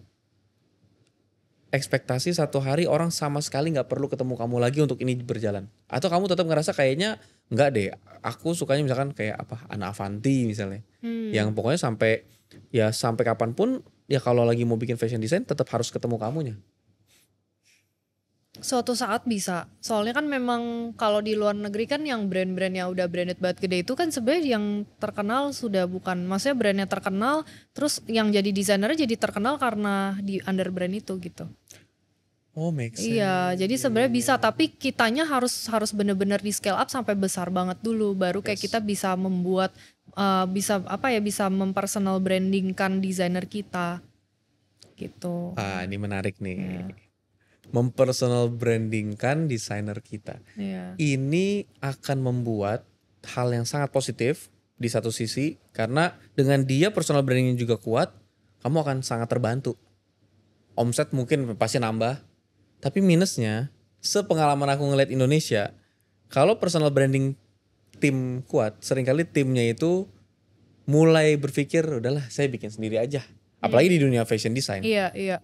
ekspektasi satu hari orang sama sekali nggak perlu ketemu kamu lagi untuk ini berjalan? Atau kamu tetap ngerasa kayaknya nggak deh, aku sukanya misalkan kayak apa Ana Avanti misalnya, yang pokoknya sampai kapanpun ya kalau lagi mau bikin fashion design tetap harus ketemu kamunya. Suatu saat bisa. Soalnya kan memang kalau di luar negeri kan yang brand-brand yang udah branded banget gede itu kan sebenarnya yang terkenal sudah bukan, maksudnya brandnya terkenal, terus yang jadi desainernya jadi terkenal karena di under brand itu gitu. Oh, make sense. Iya, jadi sebenarnya bisa, tapi kitanya harus bener-bener di scale up sampai besar banget dulu, baru kayak kita bisa membuat bisa mempersonal brandingkan desainer kita gitu. Ini menarik nih. Mempersonal brandingkan desainer kita. Iya. Ini akan membuat hal yang sangat positif di satu sisi karena dengan dia personal branding juga kuat, kamu akan sangat terbantu. Omset mungkin pasti nambah, tapi minusnya sepengalaman aku ngeliat Indonesia, kalau personal branding tim kuat, seringkali timnya itu mulai berpikir udahlah saya bikin sendiri aja. Apalagi di dunia fashion design. Iya, iya.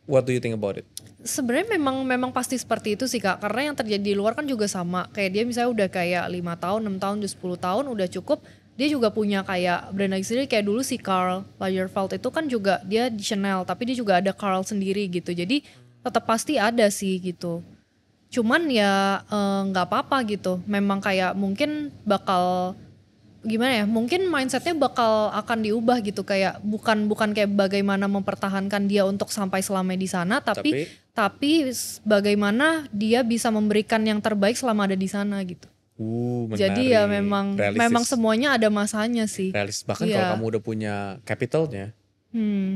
What do you think about it? Sebenarnya memang pasti seperti itu sih, Kak, karena yang terjadi di luar kan juga sama, kayak dia misalnya udah kayak 5 tahun, 6 tahun, 10 tahun udah cukup, dia juga punya kayak brand lagi sendiri, kayak dulu si Karl Lagerfeld itu kan juga dia di Chanel, tapi dia juga ada Karl sendiri gitu, jadi tetap pasti ada sih gitu. Cuman ya nggak apa-apa gitu, memang kayak mungkin bakal gimana ya, mungkin mindsetnya bakal akan diubah gitu, kayak bukan kayak bagaimana mempertahankan dia untuk sampai selama di sana, tapi bagaimana dia bisa memberikan yang terbaik selama ada di sana gitu. Menarik. Jadi ya memang Realistis. semuanya ada masanya sih. Realistis. Bahkan Iya. kalau kamu udah punya capitalnya,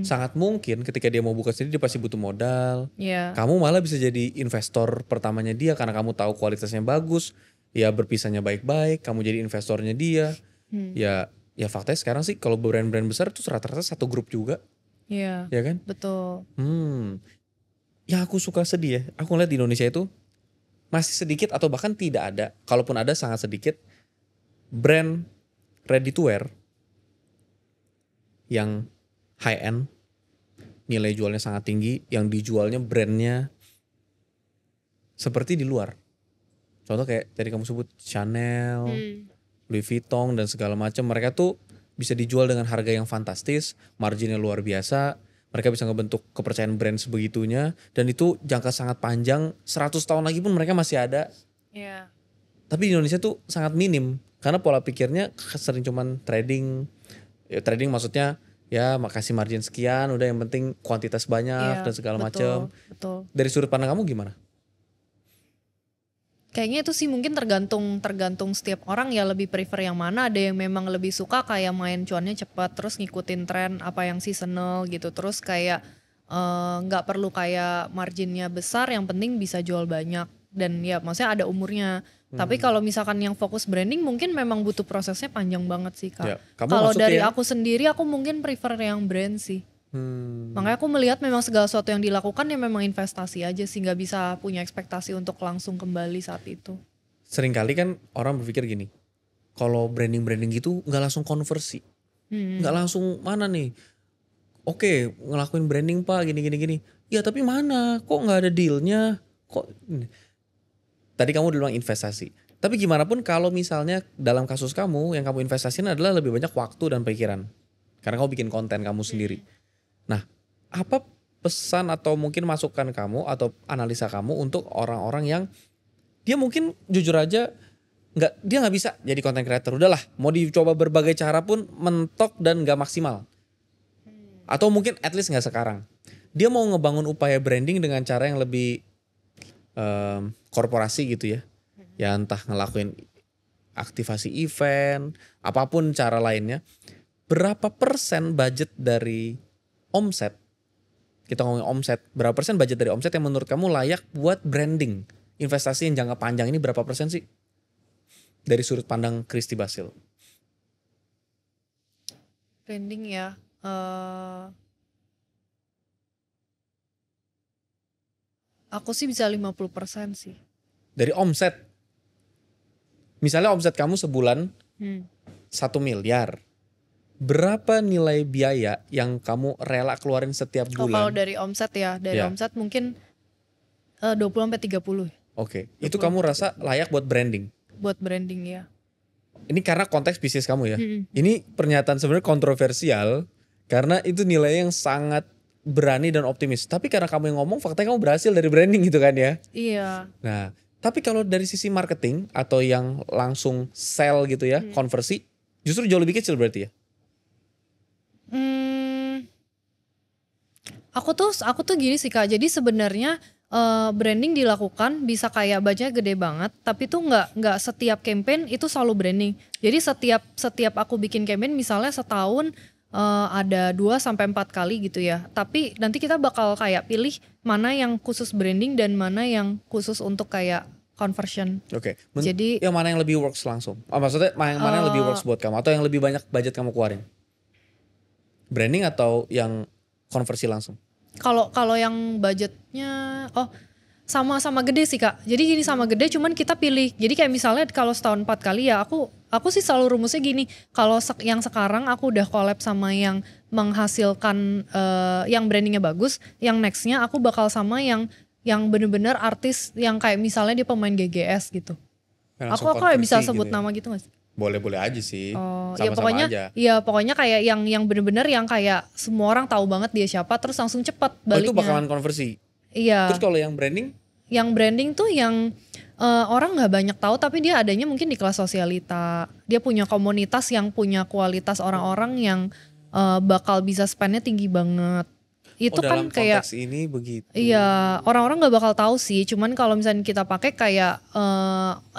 sangat mungkin ketika dia mau buka sendiri dia pasti butuh modal. Iya. Kamu malah bisa jadi investor pertamanya dia karena kamu tahu kualitasnya bagus, ya berpisahnya baik-baik, kamu jadi investornya dia. Ya faktanya sekarang sih kalau brand-brand besar tuh rata-rata satu grup juga, Iya. ya kan? Betul. Yang aku suka sedih ya, aku ngeliat di Indonesia itu masih sedikit atau bahkan tidak ada, kalaupun ada sangat sedikit brand ready to wear yang high end, nilai jualnya sangat tinggi, yang dijualnya brandnya seperti di luar. Contoh kayak tadi kamu sebut Chanel, Louis Vuitton dan segala macam, mereka tuh bisa dijual dengan harga yang fantastis, marginnya luar biasa, mereka bisa ngebentuk kepercayaan brand sebegitunya, dan itu jangka sangat panjang, 100 tahun lagi pun mereka masih ada. Iya. Tapi di Indonesia tuh sangat minim, karena pola pikirnya sering cuman trading, ya trading maksudnya ya makasih margin sekian, udah yang penting kuantitas banyak dan segala macam. Betul. Dari sudut pandang kamu gimana? Kayaknya itu sih mungkin tergantung setiap orang ya, lebih prefer yang mana. Ada yang memang lebih suka kayak main cuannya cepat, terus ngikutin tren apa yang seasonal gitu, terus kayak nggak perlu kayak marginnya besar, yang penting bisa jual banyak dan ya maksudnya ada umurnya. Tapi kalau misalkan yang fokus branding mungkin memang butuh prosesnya panjang banget sih, Kak. Ya, kamu Kalau maksudnya dari yang- aku sendiri aku mungkin prefer yang brand sih. Makanya aku melihat memang segala sesuatu yang dilakukan ya memang investasi aja sih, nggak bisa punya ekspektasi untuk langsung kembali saat itu. Seringkali kan orang berpikir gini, kalau branding gitu nggak langsung konversi, nggak langsung mana nih, oke ngelakuin branding pak gini. Ya tapi mana, kok nggak ada dealnya, kok. Tadi kamu udah bilang investasi. Tapi gimana pun kalau misalnya dalam kasus kamu yang kamu investasiin adalah lebih banyak waktu dan pikiran. Karena kamu bikin konten kamu sendiri. Nah, apa pesan atau mungkin masukan kamu atau analisa kamu untuk orang-orang yang dia mungkin jujur aja dia nggak bisa jadi content creator. Udahlah, mau dicoba berbagai cara pun mentok dan nggak maksimal. Atau mungkin at least nggak sekarang. Dia mau ngebangun upaya branding dengan cara yang lebih korporasi gitu ya. Ya entah ngelakuin aktivasi event, apapun cara lainnya. Berapa persen budget dari omset, kita ngomongin omset, berapa persen budget dari omset yang menurut kamu layak buat branding? Investasi yang jangka panjang ini berapa persen sih? Dari sudut pandang Christy Basil. Branding ya, aku sih bisa 50% sih. Dari omset. Misalnya omset kamu sebulan 1 miliar. Berapa nilai biaya yang kamu rela keluarin setiap Kalau bulan? dari omset ya, dari Ya. omset mungkin 20-30 Oke, itu kamu rasa layak buat branding? buat branding ya. Ini karena konteks bisnis kamu ya. Ini pernyataan sebenarnya kontroversial karena itu nilai yang sangat berani dan optimis. Tapi karena kamu yang ngomong, faktanya kamu berhasil dari branding gitu kan ya. Iya. Nah, tapi kalau dari sisi marketing atau yang langsung sell gitu ya, konversi, justru jauh lebih kecil berarti ya. Aku tuh gini sih Kak. Jadi sebenarnya branding dilakukan bisa kayak budgetnya gede banget, tapi tuh nggak setiap campaign itu selalu branding. Jadi setiap aku bikin campaign misalnya setahun ada 2-4 kali gitu ya. Tapi nanti kita bakal kayak pilih mana yang khusus branding dan mana yang khusus untuk kayak conversion. Oke. Jadi yang mana yang lebih works langsung? Maksudnya mana yang lebih works buat kamu atau yang lebih banyak budget kamu keluarin? Branding atau yang konversi langsung? kalau yang budgetnya sama gede sih Kak. Jadi gini sama gede cuman kita pilih. Jadi kayak misalnya kalau setahun 4 kali ya aku sih selalu rumusnya gini. Kalau yang sekarang aku udah collab sama yang menghasilkan yang brandingnya bagus, yang nextnya aku bakal sama yang bener-bener artis yang kayak misalnya dia pemain GGS gitu. Langsung Aku kayak bisa konversi sebut gitu ya? nama gitu gak sih? Boleh-boleh aja sih. Ya Sama-sama pokoknya aja. ya pokoknya kayak yang bener-bener yang kayak semua orang tahu banget dia siapa terus langsung cepat Oh itu baliknya. bakalan konversi? Iya. Terus kalau yang branding? Yang branding tuh yang orang nggak banyak tahu tapi dia adanya mungkin di kelas sosialita. Dia punya komunitas yang punya kualitas orang-orang yang bakal bisa spendnya tinggi banget. Itu dalam kan kayak konteks ini begitu. iya orang-orang nggak bakal tahu sih. Cuman kalau misalnya kita pakai kayak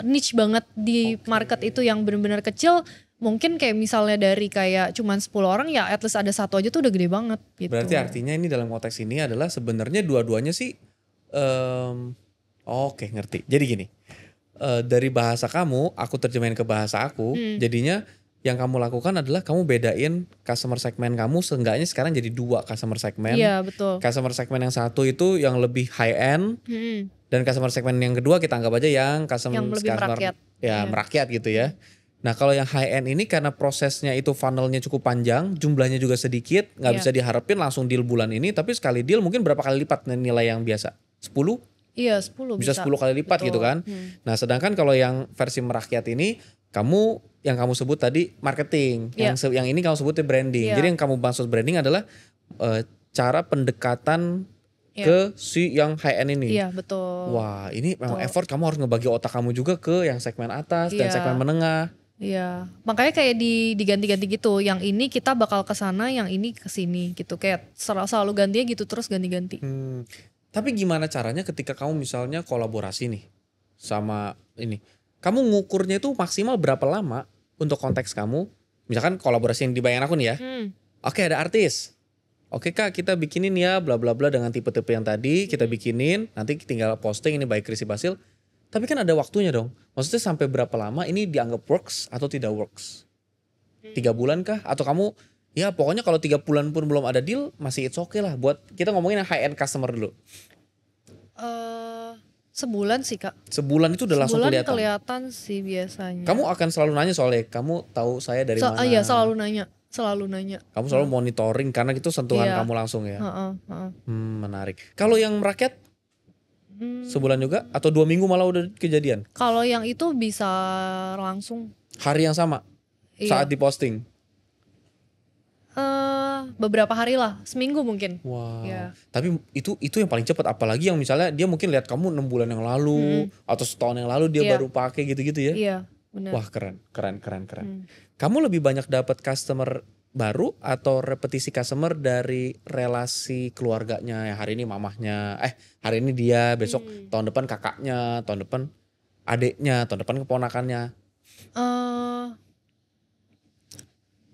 niche banget di market itu yang benar-benar kecil, mungkin kayak misalnya dari kayak cuman 10 orang ya at least ada satu aja tuh udah gede banget gitu. Berarti artinya ini dalam konteks ini adalah sebenarnya dua-duanya sih oke ngerti. Jadi gini, dari bahasa kamu, aku terjemahin ke bahasa aku, jadinya yang kamu lakukan adalah kamu bedain customer segmen kamu seenggaknya sekarang jadi 2 customer segmen. Iya betul. Customer segmen yang satu itu yang lebih high end dan customer segmen yang kedua kita anggap aja yang customer Yang lebih merakyat. Ya merakyat gitu ya. Nah kalau yang high end ini karena prosesnya itu funnelnya cukup panjang, jumlahnya juga sedikit, nggak bisa diharapin langsung deal bulan ini, tapi sekali deal mungkin berapa kali lipat nilai yang biasa? 10? Iya 10 Bisa 10 kali lipat gitu kan. Nah sedangkan kalau yang versi merakyat ini yang kamu sebut tadi marketing, yang ini kamu sebutnya branding. Jadi yang kamu maksud branding adalah cara pendekatan ke si yang high end ini. Iya betul. Wah ini memang effort, kamu harus ngebagi otak kamu juga ke yang segmen atas dan segmen menengah. Iya, makanya kayak diganti-ganti gitu. Yang ini kita bakal ke sana, yang ini ke sini gitu. Kayak selalu gantinya gitu terus ganti-ganti. Tapi gimana caranya ketika kamu misalnya kolaborasi nih sama ini, kamu ngukurnya itu maksimal berapa lama untuk konteks kamu? Misalkan kolaborasi yang di bayangan aku nih ya. Oke ada artis. Oke Kak kita bikinin ya bla bla bla dengan tipe-tipe yang tadi kita bikinin. Nanti tinggal posting ini by Christy Basil. Tapi kan ada waktunya dong. Maksudnya sampai berapa lama ini dianggap works atau tidak works? 3 bulan kah? Atau kamu Ya pokoknya kalau 3 bulan pun belum ada deal masih it's okay lah. Buat kita ngomongin high end customer dulu. Sebulan sih Kak. Sebulan itu udah langsung Sebulan kelihatan. kelihatan sih biasanya. Kamu akan selalu nanya soalnya kamu tahu saya dari mana. Iya selalu nanya. Kamu selalu monitoring karena itu sentuhan Iya. kamu langsung ya. Heeh. Menarik. Kalau yang merakyat sebulan juga atau 2 minggu malah udah kejadian? Kalau yang itu bisa langsung Hari yang sama Iya. saat diposting. Beberapa hari lah, seminggu mungkin. Wow. Iya. Tapi itu yang paling cepat, apalagi yang misalnya dia mungkin lihat kamu 6 bulan yang lalu atau setahun yang lalu dia Iya. baru pakai gitu-gitu ya. Iya, benar. Wah, keren. Kamu lebih banyak dapat customer baru atau repetisi customer dari relasi keluarganya? Ya, hari ini mamahnya, hari ini dia, besok tahun depan kakaknya, tahun depan adiknya, tahun depan keponakannya.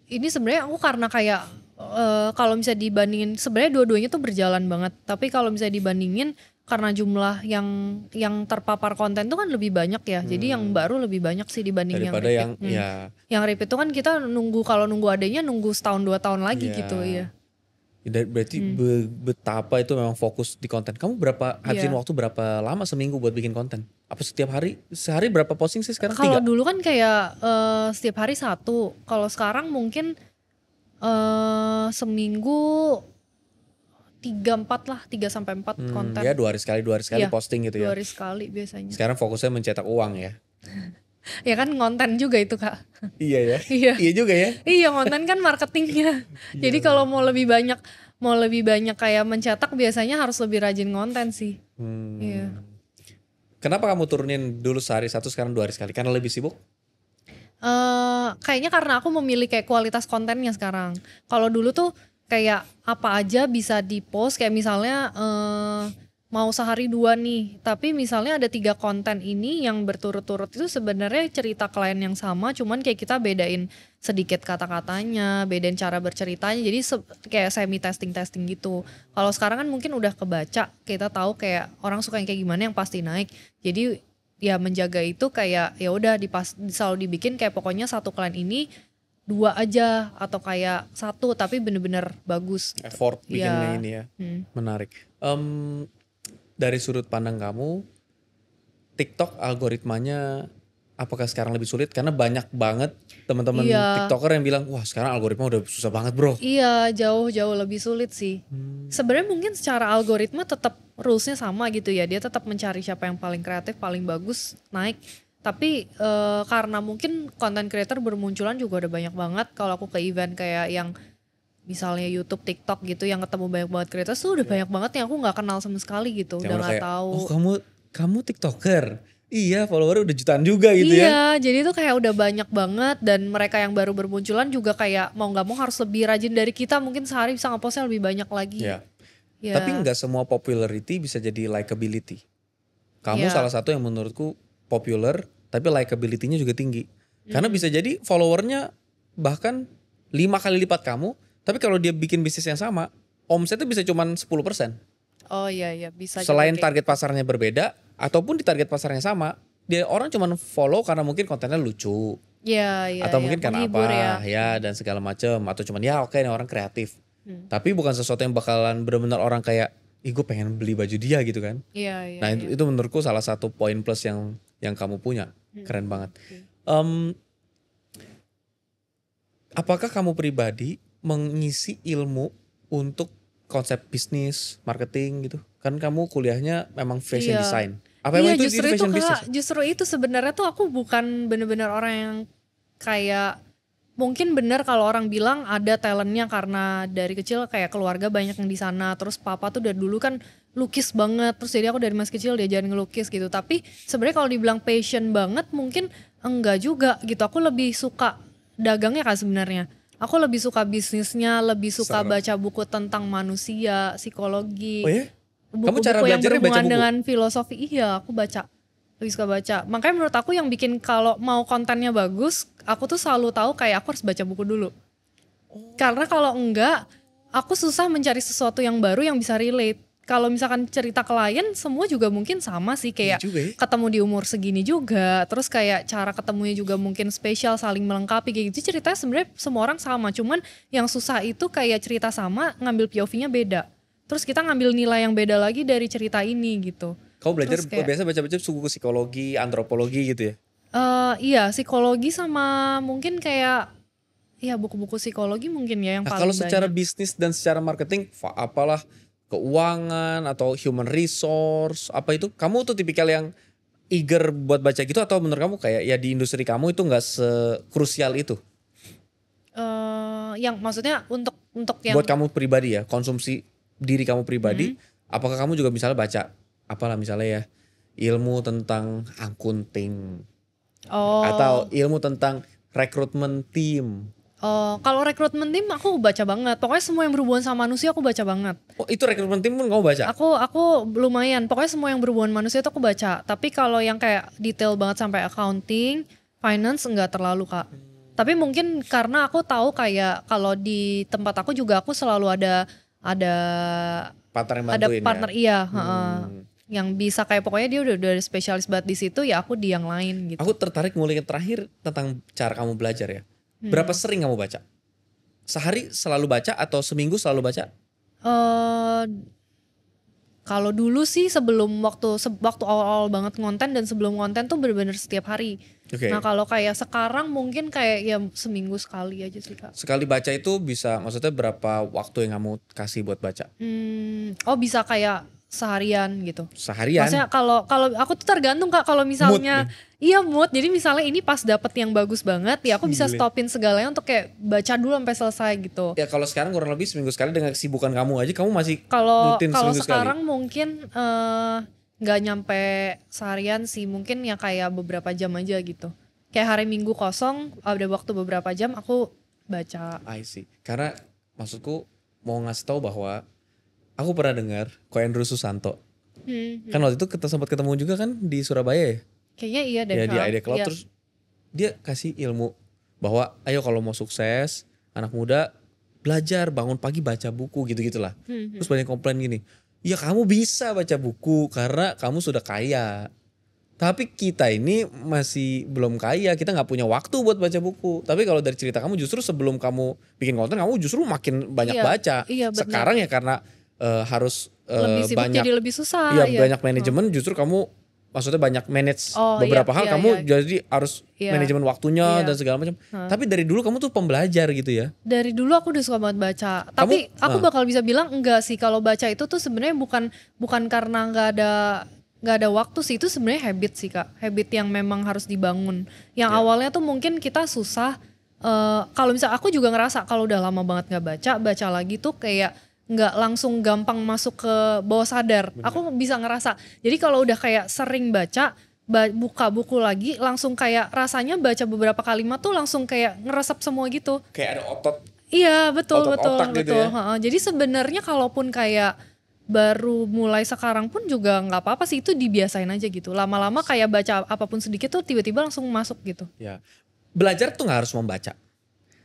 Ini sebenarnya aku karena kayak kalau misalnya dibandingin, sebenarnya dua-duanya tuh berjalan banget. Tapi kalau misalnya dibandingin karena jumlah yang terpapar konten tuh kan lebih banyak ya. Jadi yang baru lebih banyak sih dibanding Daripada yang repeat. Yang repeat tuh kan kita kalau nunggu adanya nunggu setahun 2 tahun lagi Iya. gitu ya. Berarti betapa itu memang fokus di konten. Kamu habisin waktu berapa lama seminggu buat bikin konten? Apa setiap hari? Sehari berapa posting sih sekarang? Kalau 3? dulu kan kayak setiap hari 1. Kalau sekarang mungkin seminggu 3-4 lah, 3-4 konten. Ya 2 hari sekali Iya, posting gitu 2 ya. hari sekali biasanya. Sekarang fokusnya mencetak uang ya. Ya kan konten juga itu Kak. Iya ya. Iya. Iya juga ya. Iya, konten kan marketingnya. Jadi kalau mau lebih banyak kayak mencetak biasanya harus lebih rajin konten sih. Iya. Kenapa kamu turunin dulu sehari 1 sekarang 2 hari sekali? Karena lebih sibuk? Kayaknya karena aku memilih kayak kualitas kontennya sekarang. Kalau dulu tuh kayak apa aja bisa di-post, kayak misalnya mau sehari 2 nih, tapi misalnya ada 3 konten ini yang berturut-turut itu sebenarnya cerita klien yang sama, cuman kayak kita bedain sedikit kata-katanya, bedain cara berceritanya, jadi kayak semi testing gitu. Kalau sekarang kan mungkin udah kebaca, kita tahu kayak orang suka yang kayak gimana yang pasti naik. Jadi ya menjaga itu kayak ya udah selalu dibikin kayak pokoknya 1 klien ini 2 aja atau kayak 1 tapi bener-bener bagus. Effort bikinnya Ya. ini ya. Menarik. Dari sudut pandang kamu, TikTok algoritmanya apakah sekarang lebih sulit? Karena banyak banget teman-teman Iya. TikToker yang bilang, wah sekarang algoritma udah susah banget bro. Iya, jauh lebih sulit sih. Sebenarnya mungkin secara algoritma tetap rulesnya sama gitu ya. Dia tetap mencari siapa yang paling kreatif, paling bagus, naik. Tapi karena mungkin content creator bermunculan juga udah banyak banget. Kalau aku ke event kayak yang misalnya YouTube, TikTok gitu yang ketemu banyak banget creators tuh udah banyak banget yang aku nggak kenal sama sekali gitu. Yang Udah nggak kayak, tahu. oh kamu TikToker. Iya, follower udah jutaan juga gitu ya. Iya, jadi tuh kayak udah banyak banget dan mereka yang baru bermunculan juga kayak mau nggak mau harus lebih rajin dari kita. Mungkin sehari bisa ngepostnya lebih banyak lagi. Iya. Ya. Tapi nggak semua popularity bisa jadi likability. Kamu Iya. salah satu yang menurutku popular, tapi likability-nya juga tinggi. Karena bisa jadi followernya bahkan 5 kali lipat kamu, tapi kalau dia bikin bisnis yang sama, omsetnya bisa cuman 10%. Oh iya bisa. Selain juga kayak target pasarnya berbeda, ataupun di target pasarnya sama, dia orang cuman follow karena mungkin kontennya lucu. Iya, Atau mungkin karena menghibur apa, ya dan segala macem. Atau cuman ya oke ini orang kreatif. Tapi bukan sesuatu yang bakalan benar-benar orang kayak, ih gue pengen beli baju dia gitu kan. Iya. Nah itu menurutku salah satu poin plus yang kamu punya. Keren banget. Apakah kamu pribadi mengisi ilmu untuk konsep bisnis, marketing gitu? Kan kamu kuliahnya memang fashion Iya. design. Apa emang itu justru itu fashion Kak, business? justru itu sebenarnya tuh aku bukan bener-bener orang yang kayak, mungkin bener kalau orang bilang ada talentnya karena dari kecil kayak keluarga banyak yang di sana, terus papa tuh dari dulu kan lukis banget, terus jadi aku dari masih kecil diajarin ngelukis gitu. Tapi sebenarnya kalau dibilang passion banget mungkin enggak juga gitu. Aku lebih suka dagangnya kan sebenarnya. Aku lebih suka bisnisnya, lebih suka Seru. baca buku tentang manusia, psikologi. Oh ya? Kamu Buku-buku cara yang belajarnya baca berhubungan buku? dengan filosofi. Iya, aku baca. Lebih suka baca. Makanya menurut aku yang bikin kalau mau kontennya bagus, aku tuh selalu tahu kayak aku harus baca buku dulu. Karena kalau enggak, aku susah mencari sesuatu yang baru yang bisa relate. kalau misalkan cerita klien semua juga mungkin sama sih, Iya kayak juga ya. ketemu di umur segini juga, terus kayak cara ketemunya juga mungkin spesial, saling melengkapi kayak gitu. Ceritanya sebenarnya semua orang sama, cuman yang susah itu kayak cerita sama ngambil POV-nya beda. Terus kita ngambil nilai yang beda lagi dari cerita ini gitu. Kamu belajar Terus kayak biasa baca-baca buku psikologi, antropologi gitu ya? iya psikologi sama mungkin kayak ya buku-buku psikologi mungkin ya yang Nah paling kalau secara banyak. bisnis dan secara marketing, apalah keuangan atau human resource, apa itu? Kamu tuh tipikal yang eager buat baca gitu atau menurut kamu kayak ya di industri kamu itu nggak sekrusial itu? Yang maksudnya untuk yang Buat kamu pribadi ya, konsumsi diri kamu pribadi, apakah kamu juga misalnya baca apalah misalnya ya ilmu tentang accounting atau oh ilmu tentang rekrutmen tim? oh kalau rekrutmen tim aku baca banget. Pokoknya semua yang berhubungan sama manusia aku baca banget. Oh itu rekrutmen tim pun kamu baca? Aku lumayan. Pokoknya semua yang berhubungan manusia itu aku baca. Tapi kalau yang kayak detail banget sampai accounting, finance enggak terlalu Kak. Tapi mungkin karena aku tahu kayak kalau di tempat aku juga aku selalu ada Partner yang ada bantuin partner ya? iya, heeh. Yang bisa kayak pokoknya dia udah spesialis banget di situ ya aku di yang lain gitu. Aku tertarik mulai yang terakhir tentang cara kamu belajar ya. Berapa sering kamu baca? Sehari selalu baca atau seminggu selalu baca? Eh kalau dulu sih sebelum waktu awal-awal banget ngonten dan sebelum ngonten tuh bener-bener setiap hari. Oke. Nah kalau kayak sekarang mungkin kayak ya seminggu sekali aja sih Kak. Sekali baca itu bisa maksudnya berapa waktu yang kamu kasih buat baca? Oh bisa kayak seharian gitu. Seharian? Maksudnya kalau kalau aku tuh tergantung Kak kalau misalnya iya mood. Jadi misalnya ini pas dapet yang bagus banget ya aku bisa Gile. stopin segalanya untuk kayak baca dulu sampai selesai gitu. Ya kalau sekarang kurang lebih seminggu sekali dengan kesibukan kamu aja kamu masih Kalau rutin kalau seminggu sekarang sekali? mungkin nggak nyampe seharian sih, mungkin ya kayak beberapa jam aja gitu. Kayak hari Minggu kosong, ada waktu beberapa jam aku baca. I see. Karena maksudku mau ngasih tahu bahwa aku pernah dengar Ko Andrew Susanto. Kan waktu itu kita sempat ketemu juga kan di Surabaya ya? Kayaknya iya deh. Ya di Idea Cloud Iya. terus dia kasih ilmu bahwa ayo kalau mau sukses anak muda belajar bangun pagi baca buku gitu-gitulah. Terus banyak komplain gini, ya kamu bisa baca buku karena kamu sudah kaya. Tapi kita ini masih belum kaya, kita nggak punya waktu buat baca buku. Tapi kalau dari cerita kamu justru sebelum kamu bikin konten kamu justru makin banyak Iya, baca. iya benar. Sekarang ya karena harus Lebih sibuk banyak jadi lebih susah. iya Iya. banyak manajemen justru kamu maksudnya banyak manage Oh, beberapa iya, hal iya, kamu iya. jadi harus Iya. manajemen waktunya Iya. dan segala macam. Tapi dari dulu kamu tuh pembelajar gitu ya. Dari dulu aku udah suka banget baca. Tapi aku bakal bisa bilang enggak sih kalau baca itu tuh sebenarnya bukan karena nggak ada waktu sih, itu sebenarnya habit sih Kak. Habit yang memang harus dibangun. Yang Ya. awalnya tuh mungkin kita susah kalau misal aku juga ngerasa kalau udah lama banget nggak baca lagi tuh kayak nggak langsung gampang masuk ke bawah sadar. Aku bisa ngerasa. Jadi kalau udah kayak sering baca, buka buku lagi langsung kayak rasanya baca beberapa kalimat tuh langsung kayak ngeresap semua gitu. Kayak ada otot. Iya betul Otot betul otak gitu betul. ya. Heeh. Jadi sebenarnya kalaupun kayak baru mulai sekarang pun juga nggak apa-apa sih, itu dibiasain aja gitu. Lama-lama kayak baca apapun sedikit tuh tiba-tiba langsung masuk gitu. Ya. Belajar tuh gak harus membaca.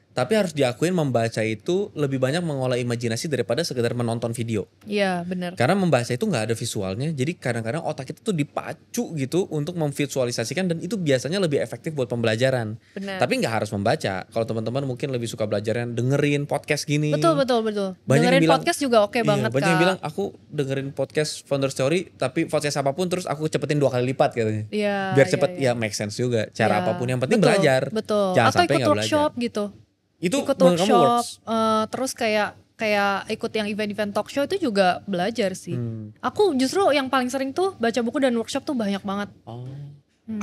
Tapi harus diakuin membaca itu lebih banyak mengolah imajinasi daripada sekedar menonton video. Iya benar. Karena membaca itu nggak ada visualnya, jadi kadang-kadang otak kita tuh dipacu gitu untuk memvisualisasikan dan itu biasanya lebih efektif buat pembelajaran. Benar. Tapi nggak harus membaca. Kalau teman-teman mungkin lebih suka belajarnya dengerin podcast gini. Betul. Banyak Dengerin yang bilang, podcast juga oke banget banyak Kak. yang bilang aku dengerin podcast Founder Story tapi podcast apapun terus aku cepetin 2 kali lipat katanya. Iya. Biar cepet iya. ya make sense juga. Cara Iya. apapun yang penting Betul, belajar. Betul. Jangan Atau sampai ikut nggak belajar. workshop gitu. Itu Ikut menurut kamu workshop, works? terus kayak ikut yang event-event talk show itu juga belajar sih. Aku justru yang paling sering tuh baca buku dan workshop tuh banyak banget. Oh.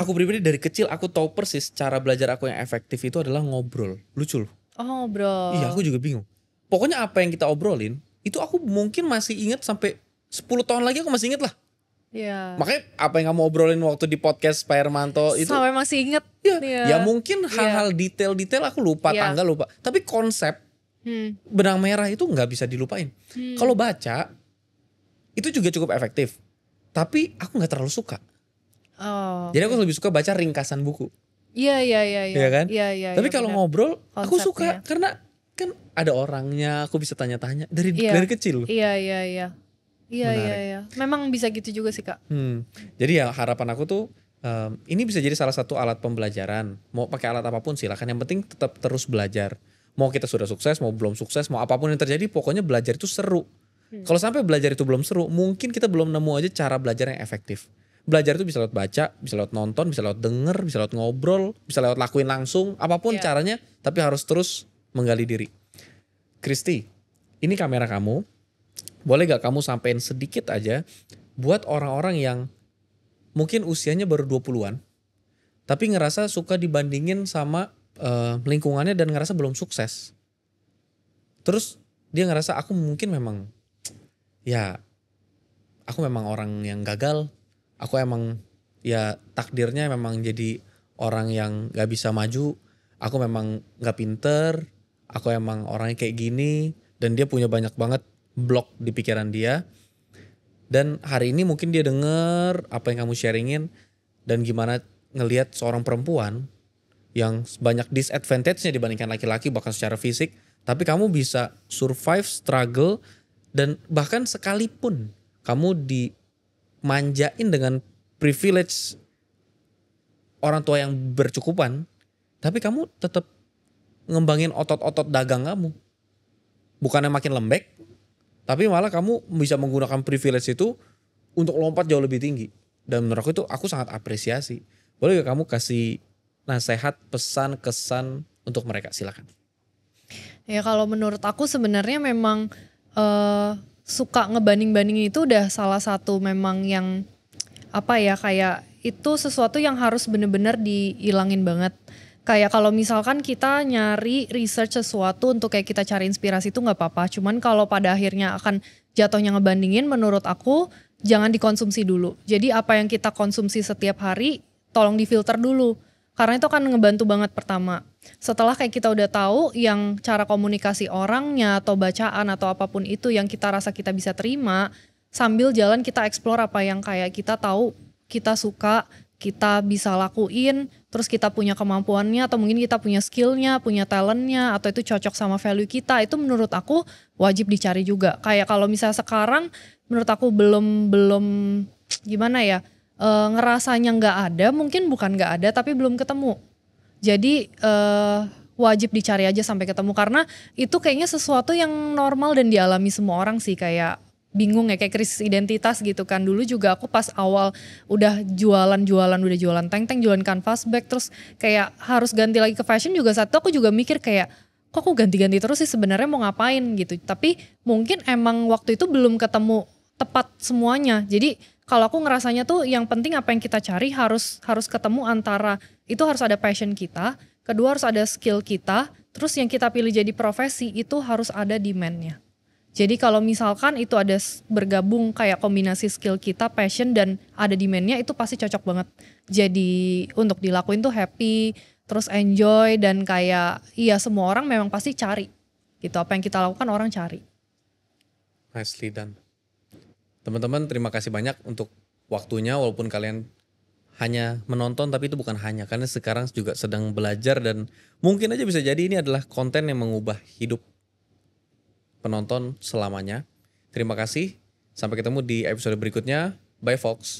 Aku pribadi dari kecil aku tahu persis cara belajar aku yang efektif itu adalah ngobrol. Lucu loh. Oh bro. Iya aku juga bingung. Pokoknya apa yang kita obrolin itu aku mungkin masih ingat sampai 10 tahun lagi aku masih ingat lah. Iya. Makanya apa yang kamu obrolin waktu di podcast Pak Hermanto itu Sampai masih inget. ya, Iya. ya mungkin hal-hal detail-detail aku lupa, Iya. tanggal lupa. Tapi konsep benang merah itu nggak bisa dilupain. Kalau baca itu juga cukup efektif. Tapi aku nggak terlalu suka. Oh. Jadi aku lebih suka baca ringkasan buku. Iya. Iya kan? Iya. Tapi kalau benar. ngobrol aku suka Konsepnya. karena kan ada orangnya, aku bisa tanya-tanya dari Iya. kecil. Iya. Iya iya Menarik. iya. Memang bisa gitu juga sih Kak. Jadi ya harapan aku tuh ini bisa jadi salah satu alat pembelajaran. Mau pakai alat apapun silakan. Yang penting tetap terus belajar. Mau kita sudah sukses, mau belum sukses, mau apapun yang terjadi, pokoknya belajar itu seru. Hmm. Kalau sampai belajar itu belum seru, mungkin kita belum nemu aja cara belajar yang efektif. Belajar itu bisa lewat baca, bisa lewat nonton, bisa lewat denger, bisa lewat ngobrol, bisa lewat lakuin langsung, apapun Iya. caranya, tapi harus terus menggali diri. Kristi, ini kamera kamu. Boleh gak kamu sampein sedikit aja buat orang-orang yang mungkin usianya baru 20-an, tapi ngerasa suka dibandingin sama lingkungannya dan ngerasa belum sukses. Terus dia ngerasa aku mungkin memang ya aku memang orang yang gagal. Aku emang ya takdirnya memang jadi orang yang gak bisa maju. Aku memang gak pinter. Aku emang orangnya kayak gini. Dan dia punya banyak banget blok di pikiran dia. Dan hari ini mungkin dia denger apa yang kamu sharingin. Dan gimana ngelihat seorang perempuan yang banyak disadvantage-nya dibandingkan laki-laki bahkan secara fisik. Tapi kamu bisa survive, struggle. Dan bahkan sekalipun kamu dimanjain dengan privilege orang tua yang bercukupan, tapi kamu tetap ngembangin otot-otot dagang kamu. Bukannya makin lembek, tapi malah kamu bisa menggunakan privilege itu untuk lompat jauh lebih tinggi. Dan menurut aku itu aku sangat apresiasi. Boleh gak kamu kasih nasihat, pesan, kesan untuk mereka? Silakan. Ya kalau menurut aku sebenarnya memang suka ngebanding-bandingin itu udah salah satu memang yang apa ya, kayak itu sesuatu yang harus bener-bener dihilangin banget. Kayak kalau misalkan kita nyari research sesuatu untuk kayak kita cari inspirasi itu nggak apa-apa. Cuman kalau pada akhirnya akan jatuhnya ngebandingin, menurut aku jangan dikonsumsi dulu. Jadi apa yang kita konsumsi setiap hari tolong difilter dulu. Karena itu akan ngebantu banget pertama. Setelah kayak kita udah tahu yang cara komunikasi orangnya atau bacaan atau apapun itu yang kita rasa kita bisa terima, sambil jalan kita explore apa yang kayak kita tahu, kita suka, kita bisa lakuin, terus kita punya kemampuannya atau mungkin kita punya skillnya, punya talentnya, atau itu cocok sama value kita, itu menurut aku wajib dicari juga. Kayak kalau misalnya sekarang menurut aku belum gimana ya, ngerasanya nggak ada, mungkin bukan nggak ada tapi belum ketemu. Jadi wajib dicari aja sampai ketemu karena itu kayaknya sesuatu yang normal dan dialami semua orang sih, kayak bingung ya, kayak krisis identitas gitu kan. Dulu juga aku pas awal udah jualan udah jualan teng-teng, jualan canvas bag, terus kayak harus ganti lagi ke fashion juga, saat itu aku juga mikir kayak kok aku ganti-ganti terus sih, sebenarnya mau ngapain gitu. Tapi mungkin emang waktu itu belum ketemu tepat semuanya. Jadi kalau aku ngerasanya tuh yang penting apa yang kita cari harus ketemu, antara itu harus ada passion kita, kedua harus ada skill kita, terus yang kita pilih jadi profesi itu harus ada demand-nya. Jadi kalau misalkan itu ada bergabung kayak kombinasi skill kita, passion dan ada demand-nya, itu pasti cocok banget. Jadi untuk dilakuin tuh happy, terus enjoy, dan kayak iya semua orang memang pasti cari gitu, apa yang kita lakukan orang cari. Nicely done. Teman-teman terima kasih banyak untuk waktunya, walaupun kalian hanya menonton, tapi itu bukan hanya, karena sekarang juga sedang belajar dan mungkin aja bisa jadi ini adalah konten yang mengubah hidup penonton selamanya. Terima kasih, sampai ketemu di episode berikutnya. Bye folks.